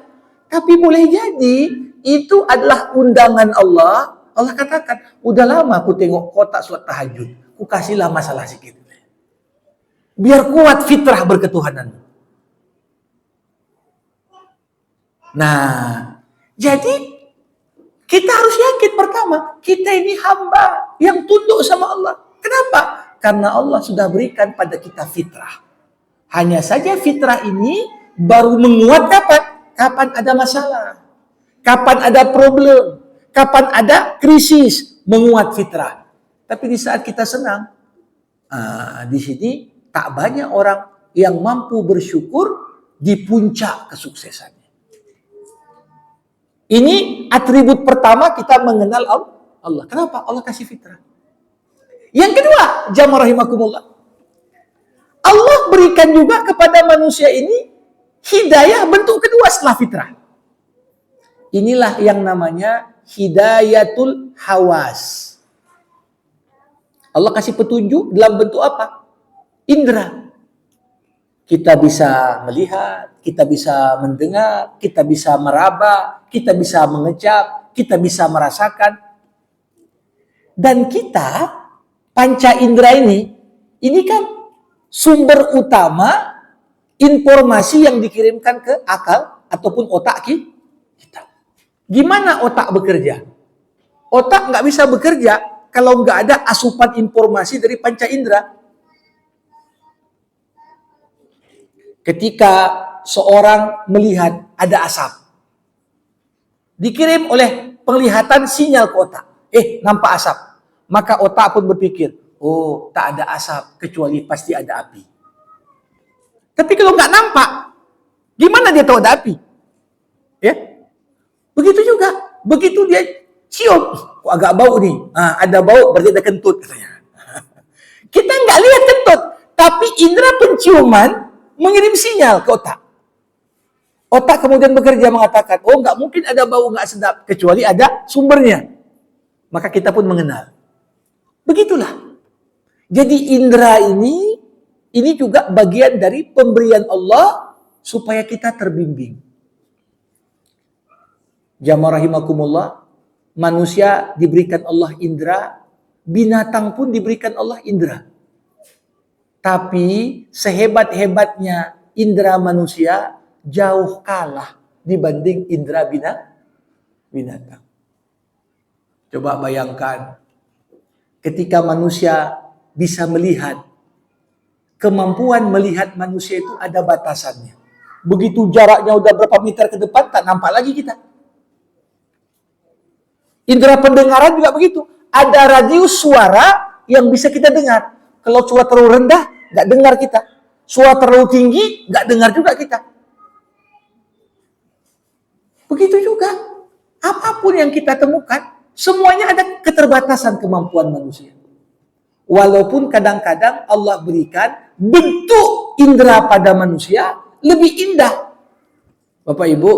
Tapi boleh jadi itu adalah undangan Allah. Allah katakan, "Udah lama aku tengok kau tak sholat tahajud, aku kasihlah masalah sedikit. Biar kuat fitrah berketuhanan." Nah, jadi kita harus yakin pertama, kita ini hamba yang tunduk sama Allah. Kenapa? Karena Allah sudah berikan pada kita fitrah. Hanya saja fitrah ini baru menguat kapan? Kapan ada masalah. Kapan ada problem. Kapan ada krisis. Menguat fitrah. Tapi di saat kita senang, di sini tak banyak orang yang mampu bersyukur di puncak kesuksesannya. Ini atribut pertama kita mengenal Allah. Kenapa? Allah kasih fitrah. Yang kedua, jamaah rahimakumullah, Allah berikan juga kepada manusia ini hidayah bentuk kedua setelah fitrah. Inilah yang namanya hidayatul hawas. Allah kasih petunjuk dalam bentuk apa? Indra. Kita bisa melihat, kita bisa mendengar, kita bisa meraba, kita bisa mengecap, kita bisa merasakan. Dan kita, panca indera ini kan sumber utama informasi yang dikirimkan ke akal ataupun otak kita. Gimana otak bekerja? Otak nggak bisa bekerja kalau nggak ada asupan informasi dari panca indera. Ketika seorang melihat ada asap, dikirim oleh penglihatan sinyal ke otak. Nampak asap. Maka otak pun berpikir, oh, tak ada asap, kecuali pasti ada api. Tapi kalau nggak nampak, gimana dia tahu ada api? Ya, begitu juga. Begitu dia cium, kok agak bau nih. Ada bau, berarti ada kentut katanya. Kita nggak lihat kentut, tapi indera penciuman mengirim sinyal ke otak. Otak kemudian bekerja mengatakan, oh nggak mungkin ada bau nggak sedap, kecuali ada sumbernya. Maka kita pun mengenal. Begitulah. Jadi indera ini juga bagian dari pemberian Allah supaya kita terbimbing. Jamaah rahimakumullah, manusia diberikan Allah indera, binatang pun diberikan Allah indera. Tapi sehebat-hebatnya indera manusia jauh kalah dibanding indera binatang. Coba bayangkan, ketika manusia bisa melihat, kemampuan melihat manusia itu ada batasannya. Begitu jaraknya udah berapa meter ke depan, tak nampak lagi kita. Indera pendengaran juga begitu. Ada radius suara yang bisa kita dengar. Kalau suara terlalu rendah, nggak dengar kita. Suara terlalu tinggi, nggak dengar juga kita. Begitu juga. Apapun yang kita temukan, semuanya ada keterbatasan kemampuan manusia. Walaupun kadang-kadang Allah berikan bentuk indera pada manusia lebih indah. Bapak Ibu,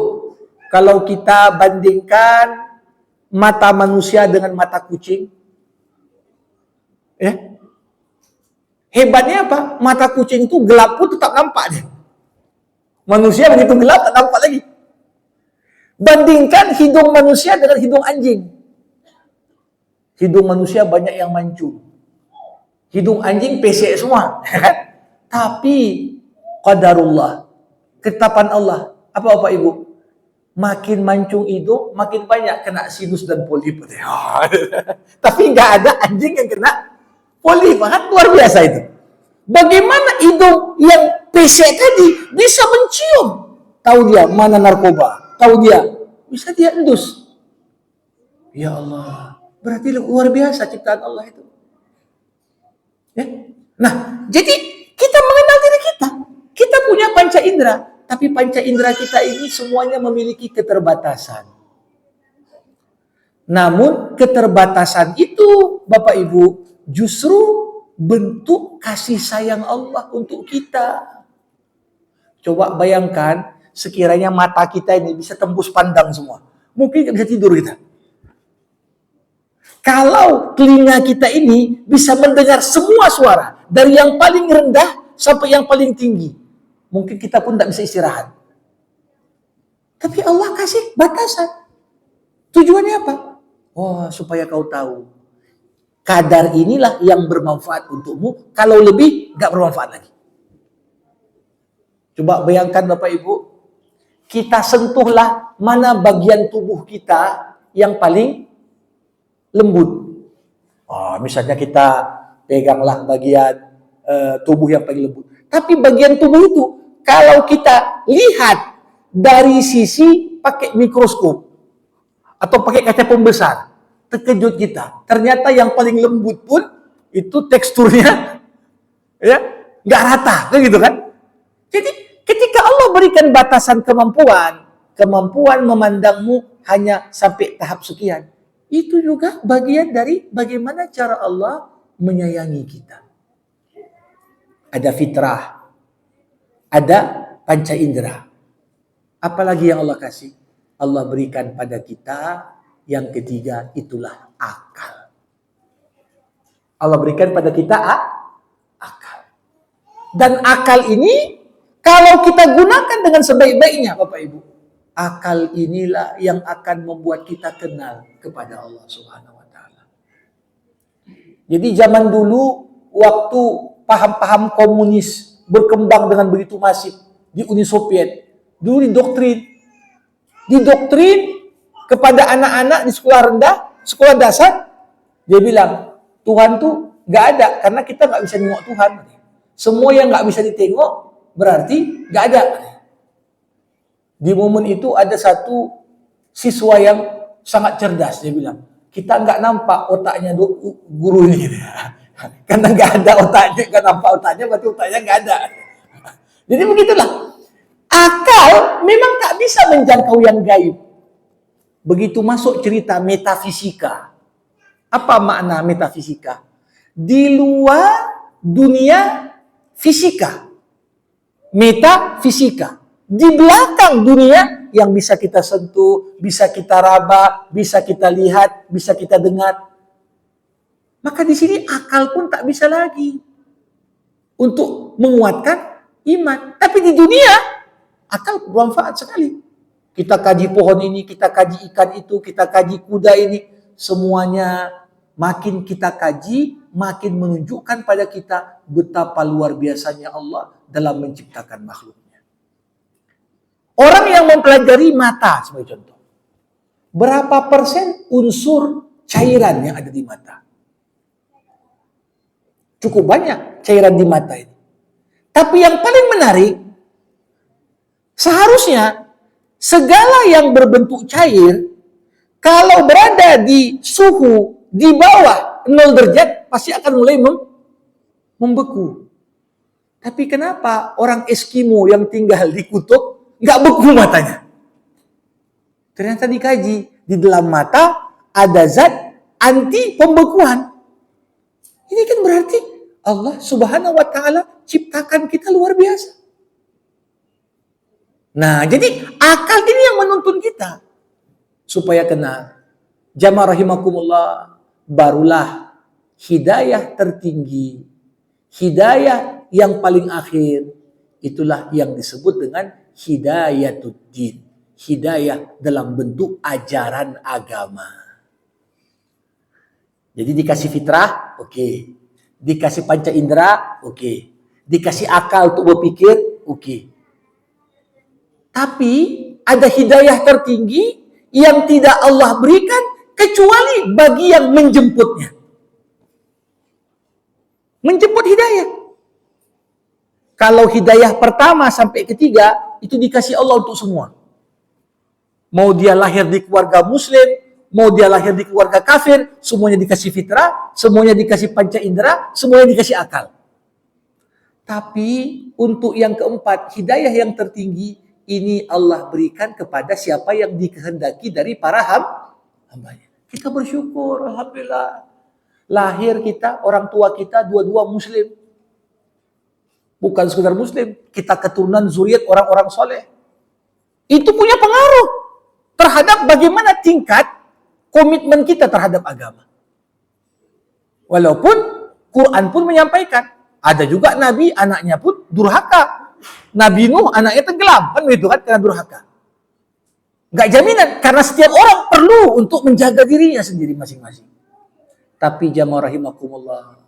kalau kita bandingkan mata manusia dengan mata kucing, hebatnya apa? Mata kucing itu gelap pun tetap nampak deh. Manusia begitu gelap tak nampak lagi. Bandingkan hidung manusia dengan hidung anjing. Hidung manusia banyak yang mancung. Hidung anjing pesek semua. Tapi qadarullah, ketetapan Allah. Apa Bapak Ibu? Makin mancung hidung, makin banyak kena sinus dan polip. Tapi nggak ada anjing yang kena polip. Kan luar biasa itu. Bagaimana hidung yang pesek tadi bisa mencium? Tahu dia mana narkoba. Tahu dia bisa dia endus. Ya Allah, berarti luar biasa ciptaan Allah itu. Ya? Nah, jadi kita mengenal diri kita. Kita punya panca indera, tapi panca indera kita ini semuanya memiliki keterbatasan. Namun keterbatasan itu, Bapak Ibu, justru bentuk kasih sayang Allah untuk kita. Coba bayangkan, sekiranya mata kita ini bisa tembus pandang semua. Mungkin nggak bisa tidur kita. Kalau telinga kita ini bisa mendengar semua suara, dari yang paling rendah sampai yang paling tinggi, mungkin kita pun tidak bisa istirahat. Tapi Allah kasih batasan. Tujuannya apa? Oh, supaya kau tahu, kadar inilah yang bermanfaat untukmu, kalau lebih nggak bermanfaat lagi. Coba bayangkan Bapak Ibu, kita sentuhlah mana bagian tubuh kita yang paling lembut. Misalnya kita peganglah bagian tubuh yang paling lembut. Tapi bagian tubuh itu, kalau kita lihat dari sisi pakai mikroskop atau pakai kaca pembesar, terkejut kita. Ternyata yang paling lembut pun itu teksturnya ya nggak rata, kan gitu kan? Jadi ketika Allah berikan batasan kemampuan memandangmu hanya sampai tahap sekian, itu juga bagian dari bagaimana cara Allah menyayangi kita. Ada fitrah, ada panca indera. Apalagi yang Allah kasih? Allah berikan pada kita yang ketiga, itulah akal. Allah berikan pada kita akal. Dan akal ini kalau kita gunakan dengan sebaik-baiknya, Bapak Ibu, akal inilah yang akan membuat kita kenal kepada Allah Subhanahu wa taala. Jadi zaman dulu waktu paham-paham komunis berkembang dengan begitu masif di Uni Soviet, dulu didoktrin kepada anak-anak di sekolah rendah, sekolah dasar, dia bilang Tuhan tuh nggak ada karena kita nggak bisa nengok Tuhan. Semua yang nggak bisa ditengok berarti nggak ada. Di momen itu ada satu siswa yang sangat cerdas, dia bilang kita nggak nampak otaknya guru ini, karena nggak ada otaknya, nggak nampak otaknya berarti otaknya nggak ada. Jadi begitulah. Akal memang tak bisa menjangkau yang gaib. Begitu masuk cerita metafisika. Apa makna metafisika? Di luar dunia fisika. Metafisika. Di belakang dunia yang bisa kita sentuh, bisa kita raba, bisa kita lihat, bisa kita dengar. Maka di sini akal pun tak bisa lagi untuk menguatkan iman. Tapi di dunia akal bermanfaat sekali. Kita kaji pohon ini, kita kaji ikan itu, kita kaji kuda ini. Semuanya makin kita kaji, makin menunjukkan pada kita betapa luar biasanya Allah dalam menciptakan makhluknya. Orang yang mempelajari mata sebagai contoh. Berapa persen unsur cairan yang ada di mata? Cukup banyak cairan di mata ini. Tapi yang paling menarik, seharusnya segala yang berbentuk cair, kalau berada di suhu di bawah 0 derajat, pasti akan mulai membeku. Tapi kenapa orang Eskimo yang tinggal di kutub nggak beku matanya? Ternyata dikaji, di dalam mata ada zat anti pembekuan. Ini kan berarti Allah Subhanahu wa taala ciptakan kita luar biasa. Nah, jadi akal ini yang menuntun kita supaya kenal. Jamaah rahimakumullah, barulah hidayah tertinggi, hidayah yang paling akhir, itulah yang disebut dengan hidayatuddin, hidayah dalam bentuk ajaran agama. Jadi dikasih fitrah, oke. Dikasih panca indera, oke. Dikasih akal untuk berpikir, oke. Tapi ada hidayah tertinggi yang tidak Allah berikan kecuali bagi yang menjemputnya. Menjemput hidayah. Kalau hidayah pertama sampai ketiga itu dikasih Allah untuk semua. Mau dia lahir di keluarga muslim, mau dia lahir di keluarga kafir, semuanya dikasih fitrah, semuanya dikasih panca indera, semuanya dikasih akal. Tapi untuk yang keempat, hidayah yang tertinggi, ini Allah berikan kepada siapa yang dikehendaki dari para hambanya. Kita bersyukur, alhamdulillah. Lahir kita, orang tua kita dua-dua muslim. Bukan sekedar muslim, kita keturunan zuriat orang-orang soleh. Itu punya pengaruh terhadap bagaimana tingkat komitmen kita terhadap agama. Walaupun Quran pun menyampaikan, ada juga nabi anaknya pun durhaka. Nabi Nuh anaknya tenggelam, kan begitu kan, karena durhaka. Gak jaminan, karena setiap orang perlu untuk menjaga dirinya sendiri masing-masing. Tapi jamaah rahimakumullah,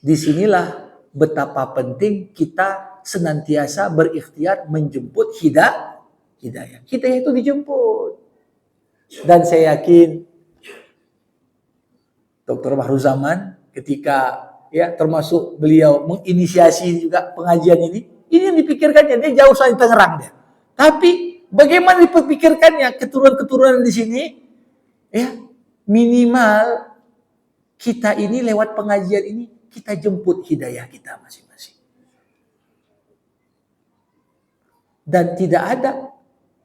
disinilah betapa penting kita senantiasa berikhtiar menjemput hidayah. Hidayah itu dijemput. Dan saya yakin Dr. Mahruzaman ketika ya termasuk beliau menginisiasi juga pengajian ini yang dipikirkannya, dia jauh dari Tangerang dia. Tapi bagaimana dipikirkannya keturunan-keturunan di sini, ya minimal kita ini lewat pengajian ini kita jemput hidayah kita masing-masing. Dan tidak ada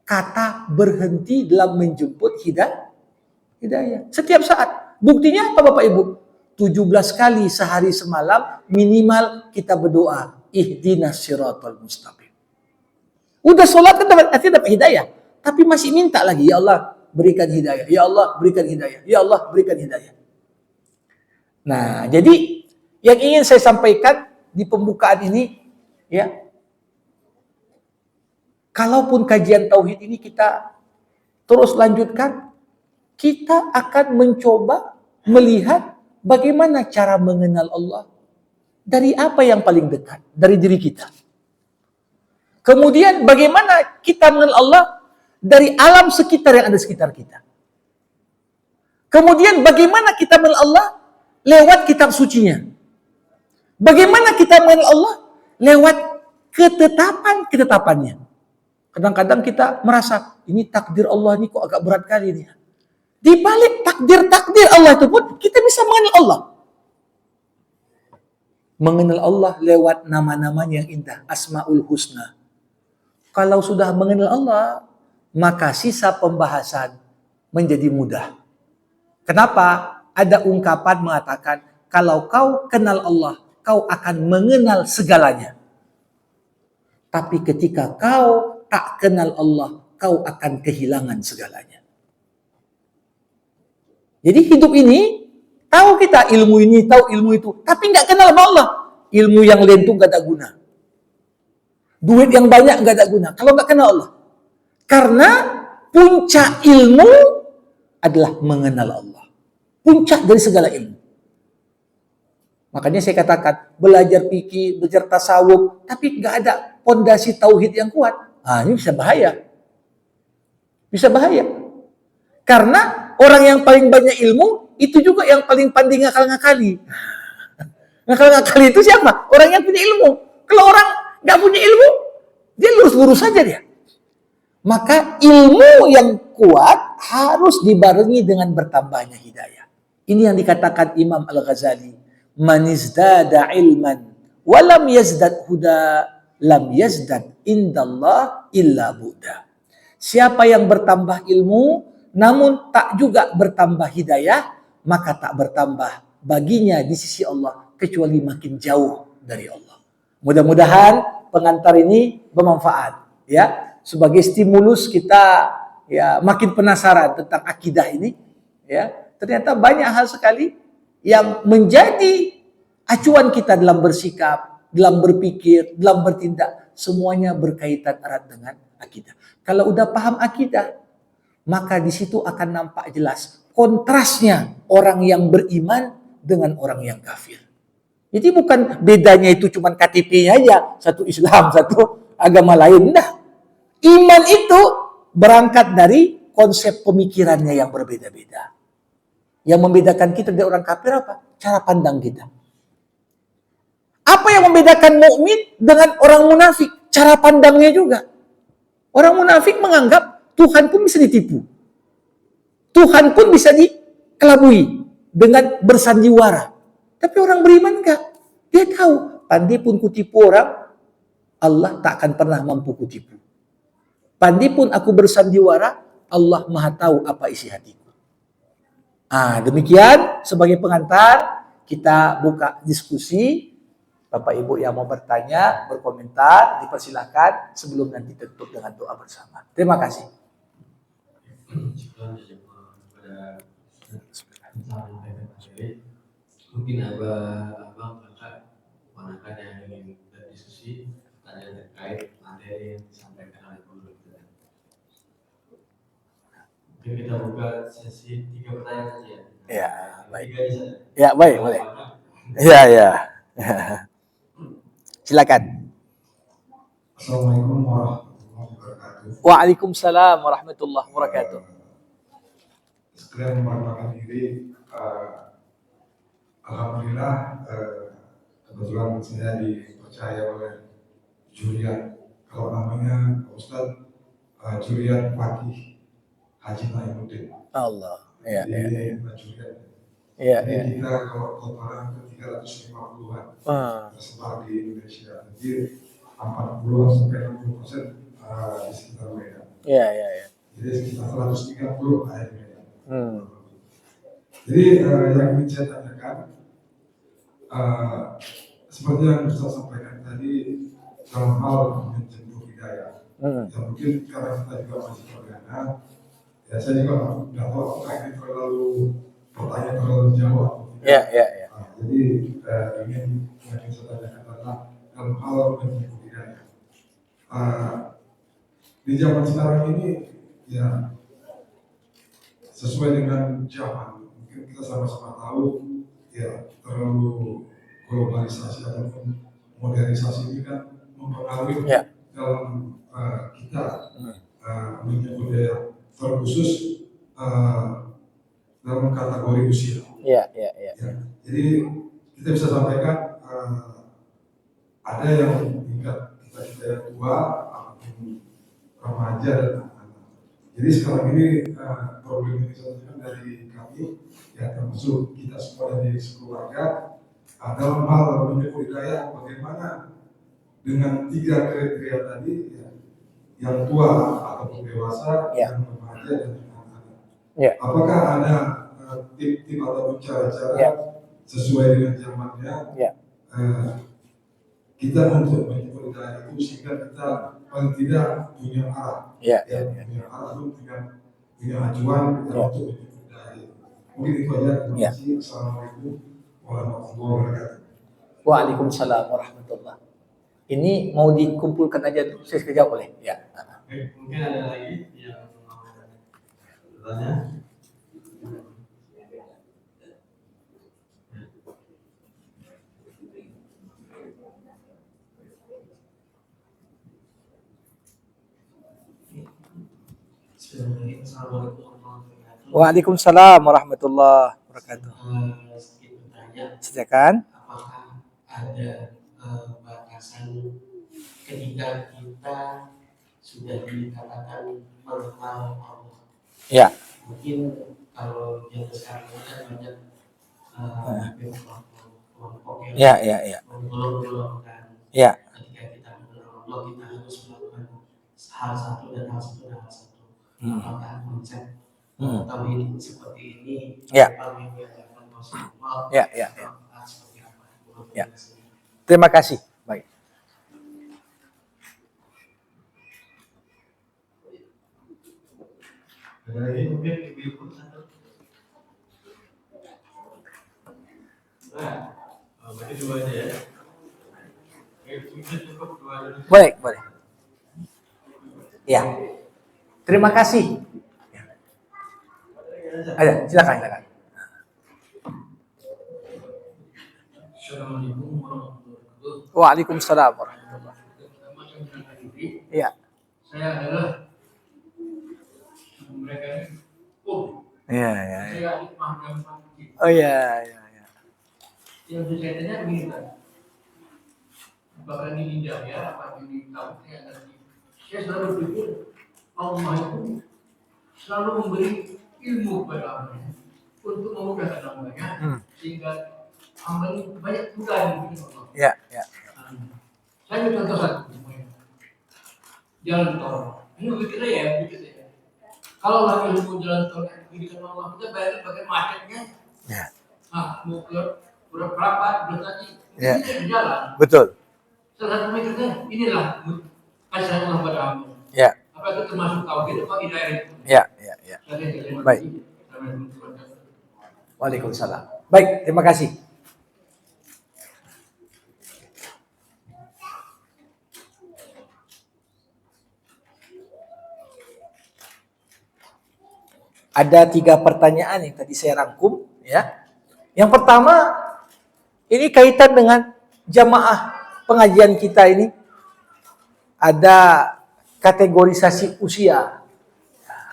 kata berhenti dalam menjemput hidayah. Setiap saat. Buktinya apa Bapak Ibu? 17 kali sehari semalam minimal kita berdoa. Ihdinas siratal mustaqim. Udah sholat kan artinya dapat hidayah. Tapi masih minta lagi. Ya Allah berikan hidayah. Ya Allah berikan hidayah. Ya Allah berikan hidayah. Nah jadi yang ingin saya sampaikan di pembukaan ini, ya, kalaupun kajian tauhid ini kita terus lanjutkan, kita akan mencoba melihat bagaimana cara mengenal Allah. Dari apa yang paling dekat? Dari diri kita. Kemudian bagaimana kita mengenal Allah dari alam sekitar yang ada sekitar kita. Kemudian bagaimana kita mengenal Allah lewat kitab sucinya. Bagaimana kita mengenal Allah lewat ketetapannya. Kadang-kadang kita merasa ini takdir Allah ini kok agak berat kali ini. Di balik takdir Allah itu pun kita bisa mengenal Allah. Mengenal Allah lewat nama-namanya yang indah, Asmaul Husna. Kalau sudah mengenal Allah, maka sisa pembahasan menjadi mudah. Kenapa? Ada ungkapan mengatakan, kalau kau kenal Allah, kau akan mengenal segalanya. Tapi ketika kau tak kenal Allah, kau akan kehilangan segalanya. Jadi hidup ini, tahu kita ilmu ini, tahu ilmu itu, tapi nggak kenal sama Allah. Ilmu yang lentung nggak ada guna. Duit yang banyak nggak ada guna kalau nggak kenal Allah. Karena puncak ilmu adalah mengenal Allah. Puncak dari segala ilmu. Makanya saya katakan, belajar fikih, belajar tasawuf, tapi nggak ada pondasi tauhid yang kuat. Ah, ini bisa bahaya. Bisa bahaya. Karena orang yang paling banyak ilmu, itu juga yang paling pandai ngakal-ngakali. Ngakal-ngakali itu siapa? Orang yang punya ilmu. Kalau orang nggak punya ilmu, dia lurus-lurus saja dia. Maka ilmu yang kuat harus dibarengi dengan bertambahnya hidayah. Ini yang dikatakan Imam Al-Ghazali. Man izdada ilman walam yazdad huda lam yazdad indallah illa bu'da. Siapa yang bertambah ilmu namun tak juga bertambah hidayah, maka tak bertambah baginya di sisi Allah kecuali makin jauh dari Allah. Mudah-mudahan pengantar ini bermanfaat, ya, sebagai stimulus kita, ya, makin penasaran tentang akidah ini, ya. Ternyata banyak hal sekali yang menjadi acuan kita dalam bersikap, dalam berpikir, dalam bertindak, semuanya berkaitan erat dengan akidah. Kalau udah paham akidah, maka di situ akan nampak jelas kontrasnya orang yang beriman dengan orang yang kafir. Jadi bukan bedanya itu cuma KTP-nya aja, satu Islam, satu agama lain. Nah, iman itu berangkat dari konsep pemikirannya yang berbeda-beda. Yang membedakan kita dari orang kafir apa? Cara pandang kita. Apa yang membedakan mukmin dengan orang munafik? Cara pandangnya juga. Orang munafik menganggap Tuhan pun bisa ditipu. Tuhan pun bisa dikelabui dengan bersandiwara. Tapi orang beriman enggak. Dia tahu, pandai pun kutipu orang, Allah tak akan pernah mampu kutipu. Pandai pun aku bersandiwara, Allah Maha tahu apa isi hatiku. Demikian sebagai pengantar kita buka diskusi. Bapak Ibu yang mau bertanya, berkomentar, dipersilakan sebelum nanti tutup dengan doa bersama. Terima kasih. Mungkin abang kakak manakah yang ingin berdiskusi tanya terkait materi yang disampaikan oleh guru kita. Mungkin kita buka sesi 3 pertanyaan saja. Ya, baik. Ya, baik, boleh. Ya. Silakan. Assalamualaikum warahmatullahi wabarakatuh. Waalaikumsalam warahmatullahi wabarakatuh. Sekalian memperkenalkan diri, alhamdulillah kebetulan saya dipercaya oleh Julian, kalau namanya Pak Ustadz Julian Fakih Haji Naimuddin. Allah. Ya, ya, Jadi Pak Julian. ya, Jadi ya. kita kalau totalnya ke 350-an Ah, tersebar di Indonesia. Jadi 40 sampai 60% di sekitar Medan. ya, ya, ya. Jadi sekitar 130 ada di Medan. Hmm. Jadi yang ingin saya tanyakan, seperti yang saya sampaikan tadi dalam hal menjemput hidayah. Ya mungkin karena kita juga masih perdana, ya saya juga nggak tahu apakah ini pertanyaan terlalu jauh atau tidak. Ya, ya, ya. Jadi ingin saya tanyakan adalah dalam hal menjemput hidayah. Di zaman sekarang ini ya sesuai dengan zaman, mungkin kita sama-sama tahu ya terlalu globalisasi ataupun modernisasi ini kan mempengaruhi Ya. dalam kita menyebut budaya terkhusus dalam kategori usia. Ya, ya, ya. Ya. Jadi kita bisa sampaikan ada yang tingkat kita yang tua ataupun remaja dan anak-anak. Jadi sekarang ini problem ini disampaikan dari kami ya termasuk kita semua dari sekeluarga dalam hal menyebut hidayah bagaimana dengan 3 kriteria tadi ya, yang tua ataupun dewasa, Ya. yang remaja dan anak-anak. Ya. Apakah ada tip-tip ataupun cara-cara Ya. sesuai dengan zamannya Ya. kita untuk menyebut hidayah itu sehingga kita paling tidak punya arah, Ya, ya, ya, ya. punya arah itu punya acuan kita Ya. untuk menyebut hidayah. Mungkin itu aja. Terima Ya. kasih. Assalamualaikum warahmatullahi wabarakatuh. Waalaikumsalam warahmatullah. Ini mau dikumpulkan aja dulu, saya sekejap boleh? Ya. Oke, mungkin ada lagi yang mau bertanya? Waalaikumsalam warahmatullahi wabarakatuh. Sedikit bertanya, Silakan. apakah ada batasan ketika kita sudah dikatakan mengenal Allah? Ya. Mungkin kalau yang sekarang ini kan banyak kelompok Ya, yang ya, ya. menggolong-golongkan Ya. ketika kita mengenal Allah kita harus melakukan hal satu dan hal satu dan hal satu. Apakah konsep tauhid seperti ini Ya. yang diajarkan Rasulullah? Ya, ya, ya. Seperti apa? Ya. Terima kasih. Baik. Ada lagi mungkin ibu-ibu satu. Nah, berarti dua aja ya. Mungkin cukup dua aja. Boleh, boleh. Ya. Terima kasih. Ada, silakan, silakan. Assalamualaikum warahmatullahi wabarakatuh. Waalaikumsalam warahmatullahi wabarakatuh. Ya. Saya adalah mereka ini. Ya, ya, ya. Saya Mahmud Fakih. Oh ya, ya, ya. Yang saya tanya begini Pak. Apakah ini indah ya? Apa ini tahu? Saya selalu berpikir Allah itu selalu memberi ilmu kepada hambanya untuk memudahkan hambanya sehingga hamba ini banyak mudah dengan Allah. Ya, ya. Saya ambil contoh satu, jalan tol. Ini begitu ya, begitu ya. Kalau lagi ilmu jalan tol yang diberikan Allah, kita bayangin bagaimana macetnya. Ya. Nah, mau ke berapa, berarti Ya. kita jalan. Betul. Salah satu mikirnya inilah kasih Allah pada hamba. Ya. Apa itu termasuk tauhid atau hidayah itu? Ya, ya, ya. Baik. Baik. Waalaikumsalam. Baik, terima kasih. Ada 3 pertanyaan yang tadi saya rangkum, ya. Yang pertama, ini kaitan dengan jamaah pengajian kita ini. Ada kategorisasi usia.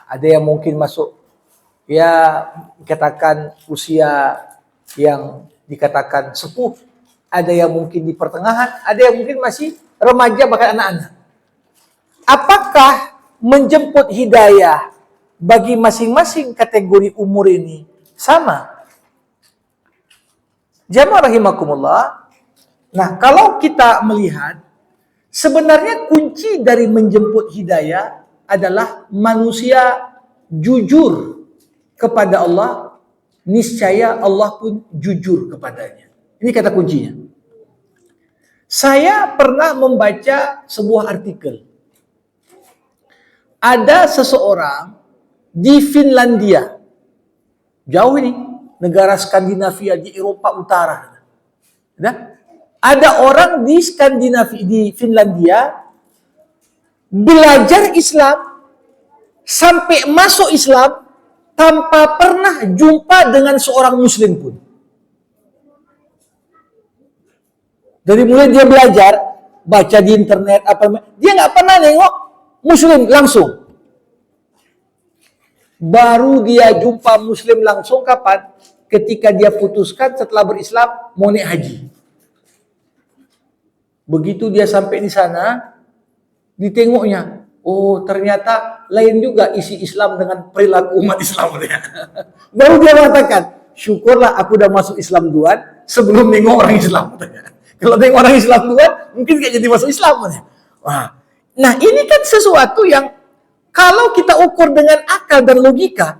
Ada yang mungkin masuk, ya, dikatakan usia yang dikatakan sepuh. ada yang mungkin di pertengahan, ada yang mungkin masih remaja bahkan anak-anak. Apakah menjemput hidayah bagi masing-masing kategori umur ini sama? Jamaah rahimakumullah. Nah, kalau kita melihat sebenarnya kunci dari menjemput hidayah adalah manusia jujur kepada Allah, niscaya Allah pun jujur kepadanya. Ini kata kuncinya. Saya pernah membaca sebuah artikel. Ada seseorang di Finlandia, jauh ini, negara Skandinavia di Eropa Utara. Ada orang di Skandinavia, di Finlandia, belajar Islam sampai masuk Islam tanpa pernah jumpa dengan seorang Muslim pun. Dari mulai dia belajar, baca di internet, dia nggak pernah nengok Muslim langsung. Baru dia jumpa Muslim langsung kapan? Ketika dia putuskan setelah berislam mau naik haji. Begitu dia sampai di sana, ditengoknya, oh ternyata lain juga isi Islam dengan perilaku umat Islam. Baru dia mengatakan, syukurlah aku udah masuk Islam duluan sebelum nengok orang Islam. Kalau nengok orang Islam duluan, mungkin gak jadi masuk Islam. Nah ini kan sesuatu yang kalau kita ukur dengan akal dan logika,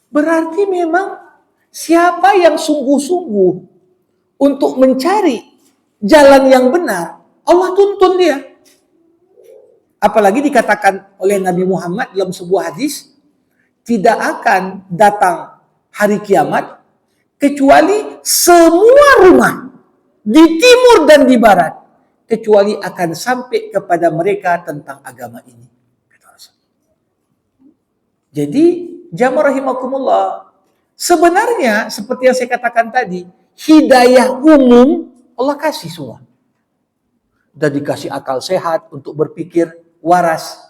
berarti memang siapa yang sungguh-sungguh untuk mencari jalan yang benar, Allah tuntun dia. Apalagi dikatakan oleh Nabi Muhammad dalam sebuah hadis, tidak akan datang hari kiamat kecuali semua rumah di timur dan di barat kecuali akan sampai kepada mereka tentang agama ini. Jadi, jamaah rahimakumullah, sebenarnya seperti yang saya katakan tadi, hidayah umum Allah kasih semua. Dan dikasih akal sehat untuk berpikir waras,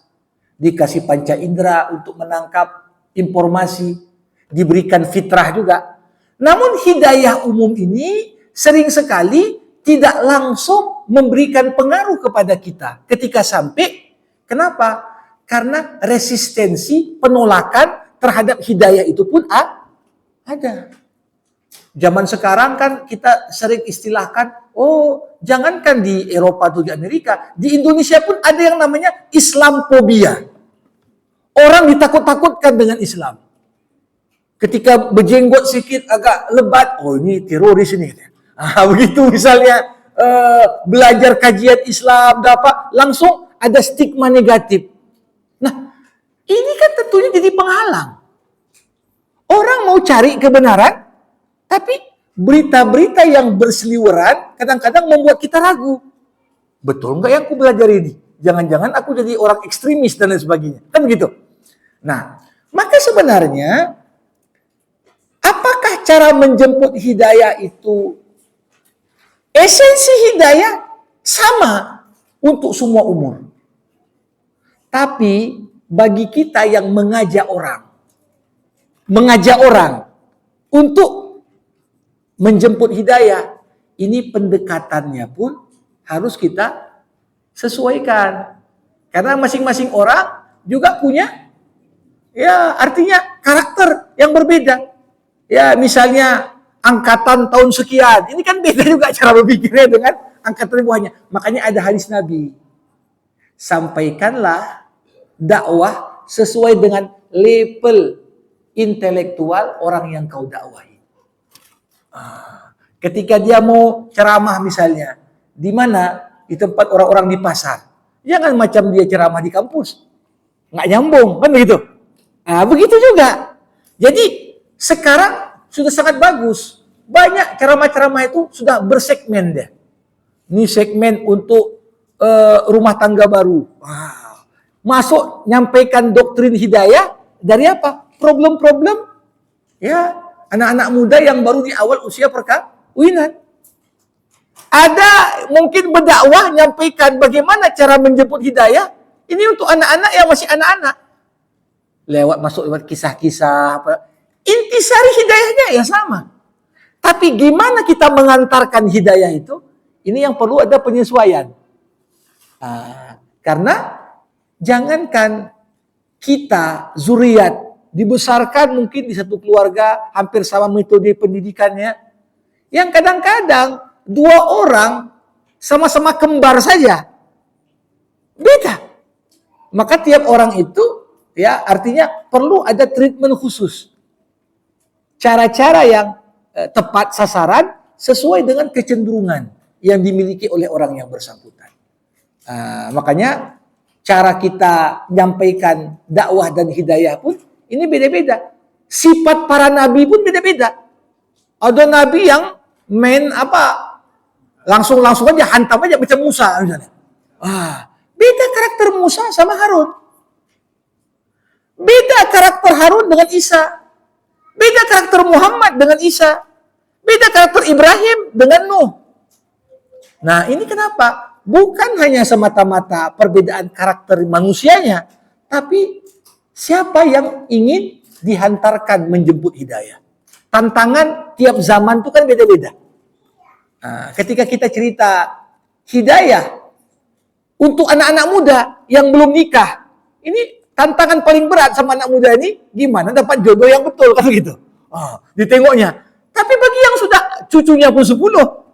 dikasih panca indera untuk menangkap informasi, diberikan fitrah juga. Namun hidayah umum ini sering sekali tidak langsung memberikan pengaruh kepada kita ketika sampai. Kenapa? Karena resistensi, penolakan terhadap hidayah itu pun ada. Zaman sekarang kan kita sering istilahkan, oh jangankan di Eropa atau di Amerika, di Indonesia pun ada yang namanya Islamophobia. Orang ditakut-takutkan dengan Islam. Ketika berjenggot sedikit agak lebat, oh ini teroris ini. Begitu misalnya belajar kajian Islam, langsung ada stigma negatif. Nah, ini kan tentunya jadi penghalang. Orang mau cari kebenaran, tapi berita-berita yang berseliweran kadang-kadang membuat kita ragu. Betul nggak yang aku belajar ini? Jangan-jangan aku jadi orang ekstremis dan lain sebagainya. Kan begitu. Nah, maka sebenarnya apakah cara menjemput hidayah itu esensi hidayah sama untuk semua umur? Tapi bagi kita yang mengajak orang untuk menjemput hidayah, ini pendekatannya pun harus kita sesuaikan. Karena masing-masing orang juga punya, ya artinya karakter yang berbeda. Ya misalnya angkatan tahun sekian, ini kan beda juga cara berpikirnya dengan angkatan bawahnya. Makanya ada hadis Nabi, sampaikanlah dakwah sesuai dengan level intelektual orang yang kau dakwahi. Ketika dia mau ceramah misalnya, di mana? Di tempat orang-orang di pasar. Jangan macam dia ceramah di kampus. Nggak nyambung, kan begitu? Nah, begitu juga. Jadi, sekarang sudah sangat bagus. Banyak ceramah-ceramah itu sudah bersegmen deh. Ini segmen untuk rumah tangga baru. Masuk nyampaikan doktrin hidayah dari apa? Problem-problem ya anak-anak muda yang baru di awal usia perkawinan. Ada mungkin berdakwah nyampaikan bagaimana cara menjemput hidayah. Ini untuk anak-anak yang masih anak-anak. Lewat kisah-kisah. Intisari hidayahnya ya sama. Tapi gimana kita mengantarkan hidayah itu? Ini yang perlu ada penyesuaian. Karena jangankan kita zuriat dibesarkan mungkin di satu keluarga hampir sama metode pendidikannya, yang kadang-kadang dua orang sama-sama kembar saja beda. Maka tiap orang itu ya artinya perlu ada treatment khusus, cara-cara yang tepat sasaran sesuai dengan kecenderungan yang dimiliki oleh orang yang bersangkutan. Makanya cara kita menyampaikan dakwah dan hidayah pun ini beda-beda. Sifat para nabi pun beda-beda. Ada nabi yang main langsung aja hantam aja macam Musa misalnya. Beda karakter Musa sama Harun. Beda karakter Harun dengan Isa. Beda karakter Muhammad dengan Isa. Beda karakter Ibrahim dengan Nuh. Nah, ini kenapa? Bukan hanya semata-mata perbedaan karakter manusianya, tapi siapa yang ingin dihantarkan menjemput hidayah. Tantangan tiap zaman itu kan beda-beda. Ketika kita cerita hidayah untuk anak-anak muda yang belum nikah, ini tantangan paling berat sama anak muda ini, gimana dapat jodoh yang betul, kan gitu. Ditengoknya. Tapi bagi yang sudah cucunya pun 10,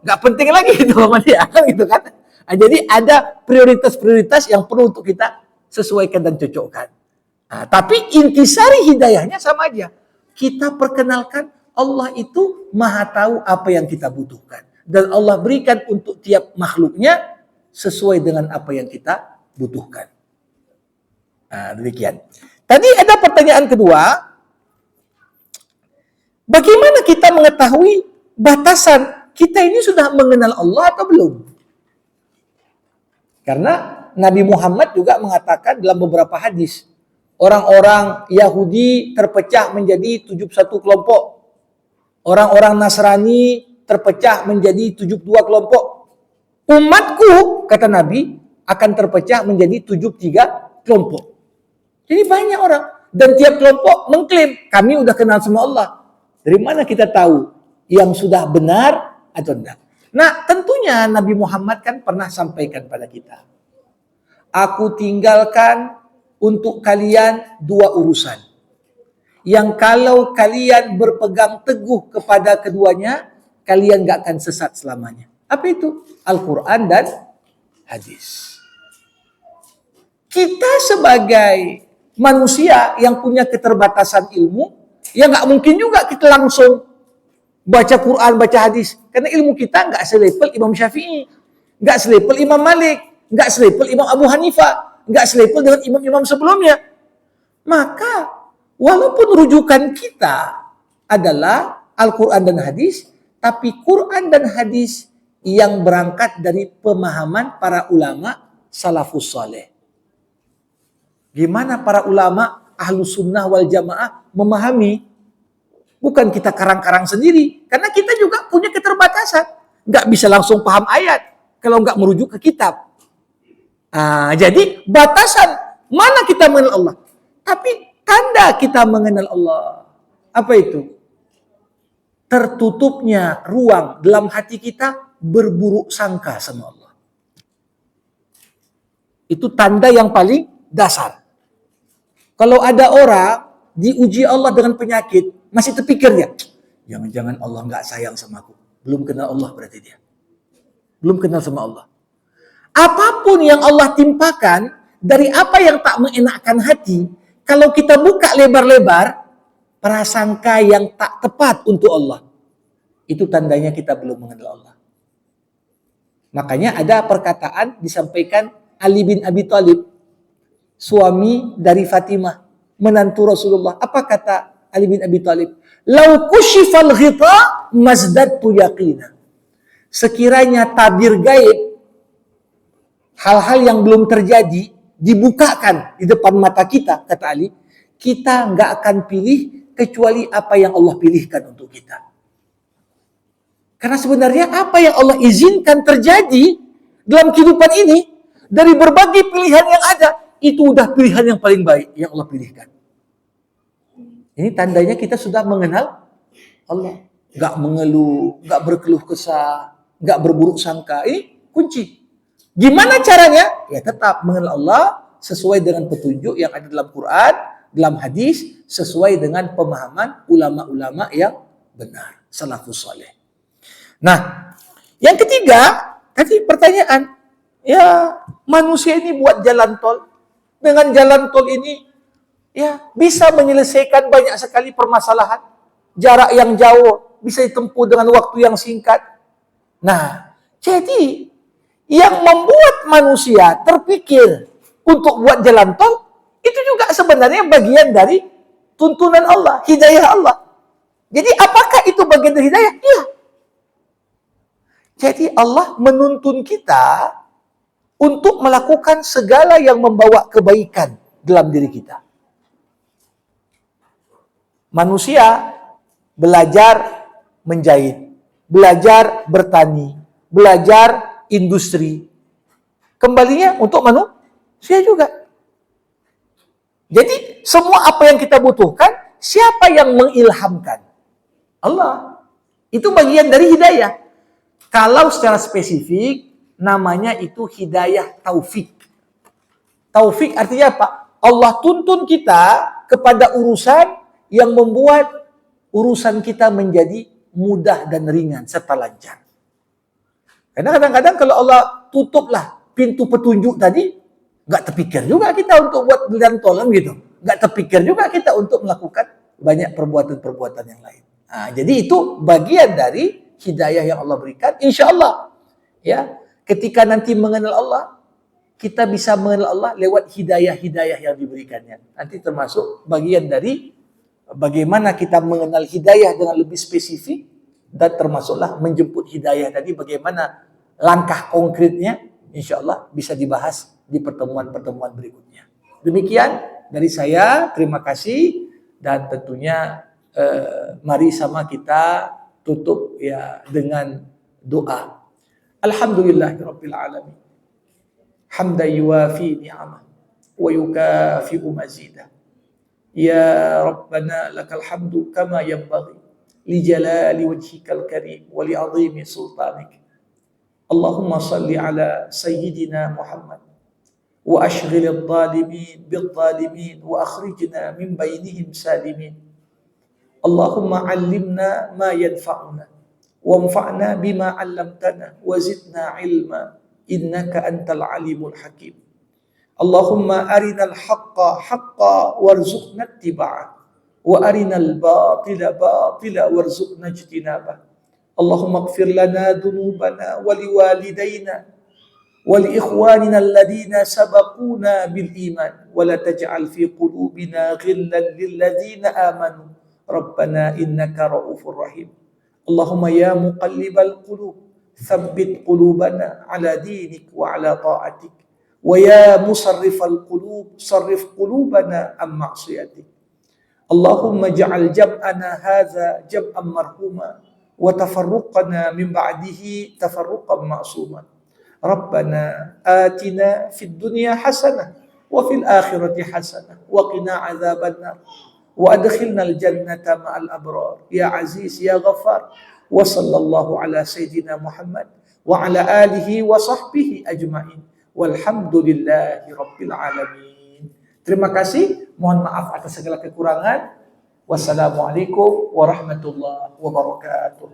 nggak penting lagi itu sama dia, kan gitu kan. Jadi ada prioritas-prioritas yang perlu untuk kita sesuaikan dan cocokkan. Tapi intisari hidayahnya sama aja. Kita perkenalkan Allah itu maha tahu apa yang kita butuhkan. Dan Allah berikan untuk tiap makhluknya sesuai dengan apa yang kita butuhkan. Demikian. Tadi ada pertanyaan kedua. Bagaimana kita mengetahui batasan kita ini sudah mengenal Allah atau belum? Karena Nabi Muhammad juga mengatakan dalam beberapa hadis, orang-orang Yahudi terpecah menjadi 71 kelompok. Orang-orang Nasrani terpecah menjadi 72 kelompok. Umatku, kata Nabi, akan terpecah menjadi 73 kelompok. Jadi banyak orang. Dan tiap kelompok mengklaim, kami udah kenal sama Allah. Dari mana kita tahu yang sudah benar atau tidak? Nah, tentunya Nabi Muhammad kan pernah sampaikan pada kita. Aku tinggalkan untuk kalian 2 urusan. Yang kalau kalian berpegang teguh kepada keduanya, kalian gak akan sesat selamanya. Apa itu? Al-Quran dan hadis. Kita sebagai manusia yang punya keterbatasan ilmu, ya gak mungkin juga kita langsung baca Quran, baca hadis. Karena ilmu kita gak selevel Imam Syafi'i, gak selevel Imam Malik, gak selevel Imam Abu Hanifah, gak selevel dengan imam-imam sebelumnya. Maka walaupun rujukan kita adalah Al-Quran dan hadis, tapi Quran dan hadis yang berangkat dari pemahaman para ulama salafus saleh. Gimana para ulama ahlus sunnah wal jamaah memahami? Bukan kita karang-karang sendiri. Karena kita juga punya keterbatasan. Nggak bisa langsung paham ayat kalau nggak merujuk ke kitab. Jadi batasan mana kita mengenal Allah. Tapi tanda kita mengenal Allah. Apa itu? Tertutupnya ruang dalam hati kita berburuk sangka sama Allah. Itu tanda yang paling dasar. Kalau ada orang diuji Allah dengan penyakit, masih terpikir dia, jangan-jangan Allah nggak sayang sama aku. Belum kenal Allah berarti dia. Belum kenal sama Allah. Apapun yang Allah timpakan, dari apa yang tak mengenakkan hati, kalau kita buka lebar-lebar, prasangka yang tak tepat untuk Allah. Itu tandanya kita belum mengenal Allah. Makanya ada perkataan disampaikan Ali bin Abi Thalib, suami dari Fatimah, menantu Rasulullah. Apa kata Ali bin Abi Thalib? Lau kushifal ghita mazdadtu yaqina. Sekiranya tabir gaib, hal-hal yang belum terjadi, dibukakan di depan mata kita, kata Ali, kita nggak akan pilih kecuali apa yang Allah pilihkan untuk kita. Karena sebenarnya apa yang Allah izinkan terjadi dalam kehidupan ini, dari berbagai pilihan yang ada, itu udah pilihan yang paling baik yang Allah pilihkan. Ini tandanya kita sudah mengenal Allah. nggak mengeluh, nggak berkeluh kesah, nggak berburuk sangka. Ini kunci. Gimana caranya? Ya tetap mengenal Allah sesuai dengan petunjuk yang ada dalam Quran, dalam hadis, sesuai dengan pemahaman ulama-ulama yang benar, salafus saleh. Nah, yang ketiga, tadi pertanyaan, ya manusia ini buat jalan tol. Dengan jalan tol ini, ya bisa menyelesaikan banyak sekali permasalahan. Jarak yang jauh bisa ditempuh dengan waktu yang singkat. Nah, jadi yang membuat manusia terpikir untuk buat jalan tol, itu juga sebenarnya bagian dari tuntunan Allah, hidayah Allah. Jadi apakah itu bagian dari hidayah? Iya. Jadi Allah menuntun kita untuk melakukan segala yang membawa kebaikan dalam diri kita. Manusia belajar menjahit, belajar bertani, belajar industri. Kembalinya untuk manusia juga. Jadi semua apa yang kita butuhkan, siapa yang mengilhamkan? Allah. Itu bagian dari hidayah. Kalau secara spesifik, namanya itu hidayah taufik. Taufik artinya apa? Allah tuntun kita kepada urusan yang membuat urusan kita menjadi mudah dan ringan serta lancar. Karena kadang-kadang kalau Allah tutuplah pintu petunjuk tadi, nggak terpikir juga kita untuk buat jalan tol gitu. Nggak terpikir juga kita untuk melakukan banyak perbuatan-perbuatan yang lain. Nah, jadi itu bagian dari hidayah yang Allah berikan. Insya Allah, ya, ketika nanti mengenal Allah, kita bisa mengenal Allah lewat hidayah-hidayah yang diberikannya. Nanti termasuk bagian dari bagaimana kita mengenal hidayah dengan lebih spesifik, dan termasuklah menjemput hidayah tadi, bagaimana langkah konkretnya, insya Allah bisa dibahas di pertemuan-pertemuan berikutnya. Demikian dari saya, terima kasih, dan tentunya mari sama kita tutup ya dengan doa. Alhamdulillahirabbil alamin. Hamdan yuwafi ni'amah wa yukafi'u mazidah. Ya Rabbana lakal hamdu kama yanbaghi li jalali wajhikal karim wa li 'azimi sultanik. Allahumma salli ala sayyidina Muhammad wa ashghil adh-dhalimin bidh-dhalimin wa akhrijna min bainihim salimin. Allahumma 'allimna ma yanfa'una wanfa'na bima 'allamtana wa zidna 'ilma innaka antal 'alimul hakim. Allahumma arinal haqqa haqqa warzuqna ittiba'ah wa arinal batila batila warzuqna ijtinabah. Allahumma ighfir lana dhunubana wa liwalidayna wa liikhwanina alladhina sabaquna bil iman wa la taj'al fi qulubina ghillan lil ladzina amanu rabbana innaka ra'ufur rahim. Allahumma ya muqallibal qulub thabbit qulubana ala dinik wa ala ta'atik. Wa ya musarrifal qulub sarrif qulubana am ma'siyatik. Allahumma ja'al jam'ana hadza jam'an marhuma wa tafarruqana min ba'dihi tafarruqan ma'suma. Rabbana atina fid dunya hasanah wa fil akhirati hasanah wa qina 'adzabannar wa adkhilnal jannata ma'al abrar ya aziz ya ghaffar. Wa sallallahu ala sayyidina Muhammad wa ala alihi wa sahbihi ajma'in. Walhamdulillahi rabbil alamin. Terima kasih. Mohon maaf atas segala kekurangan. Wassalamualaikum warahmatullahi wabarakatuh.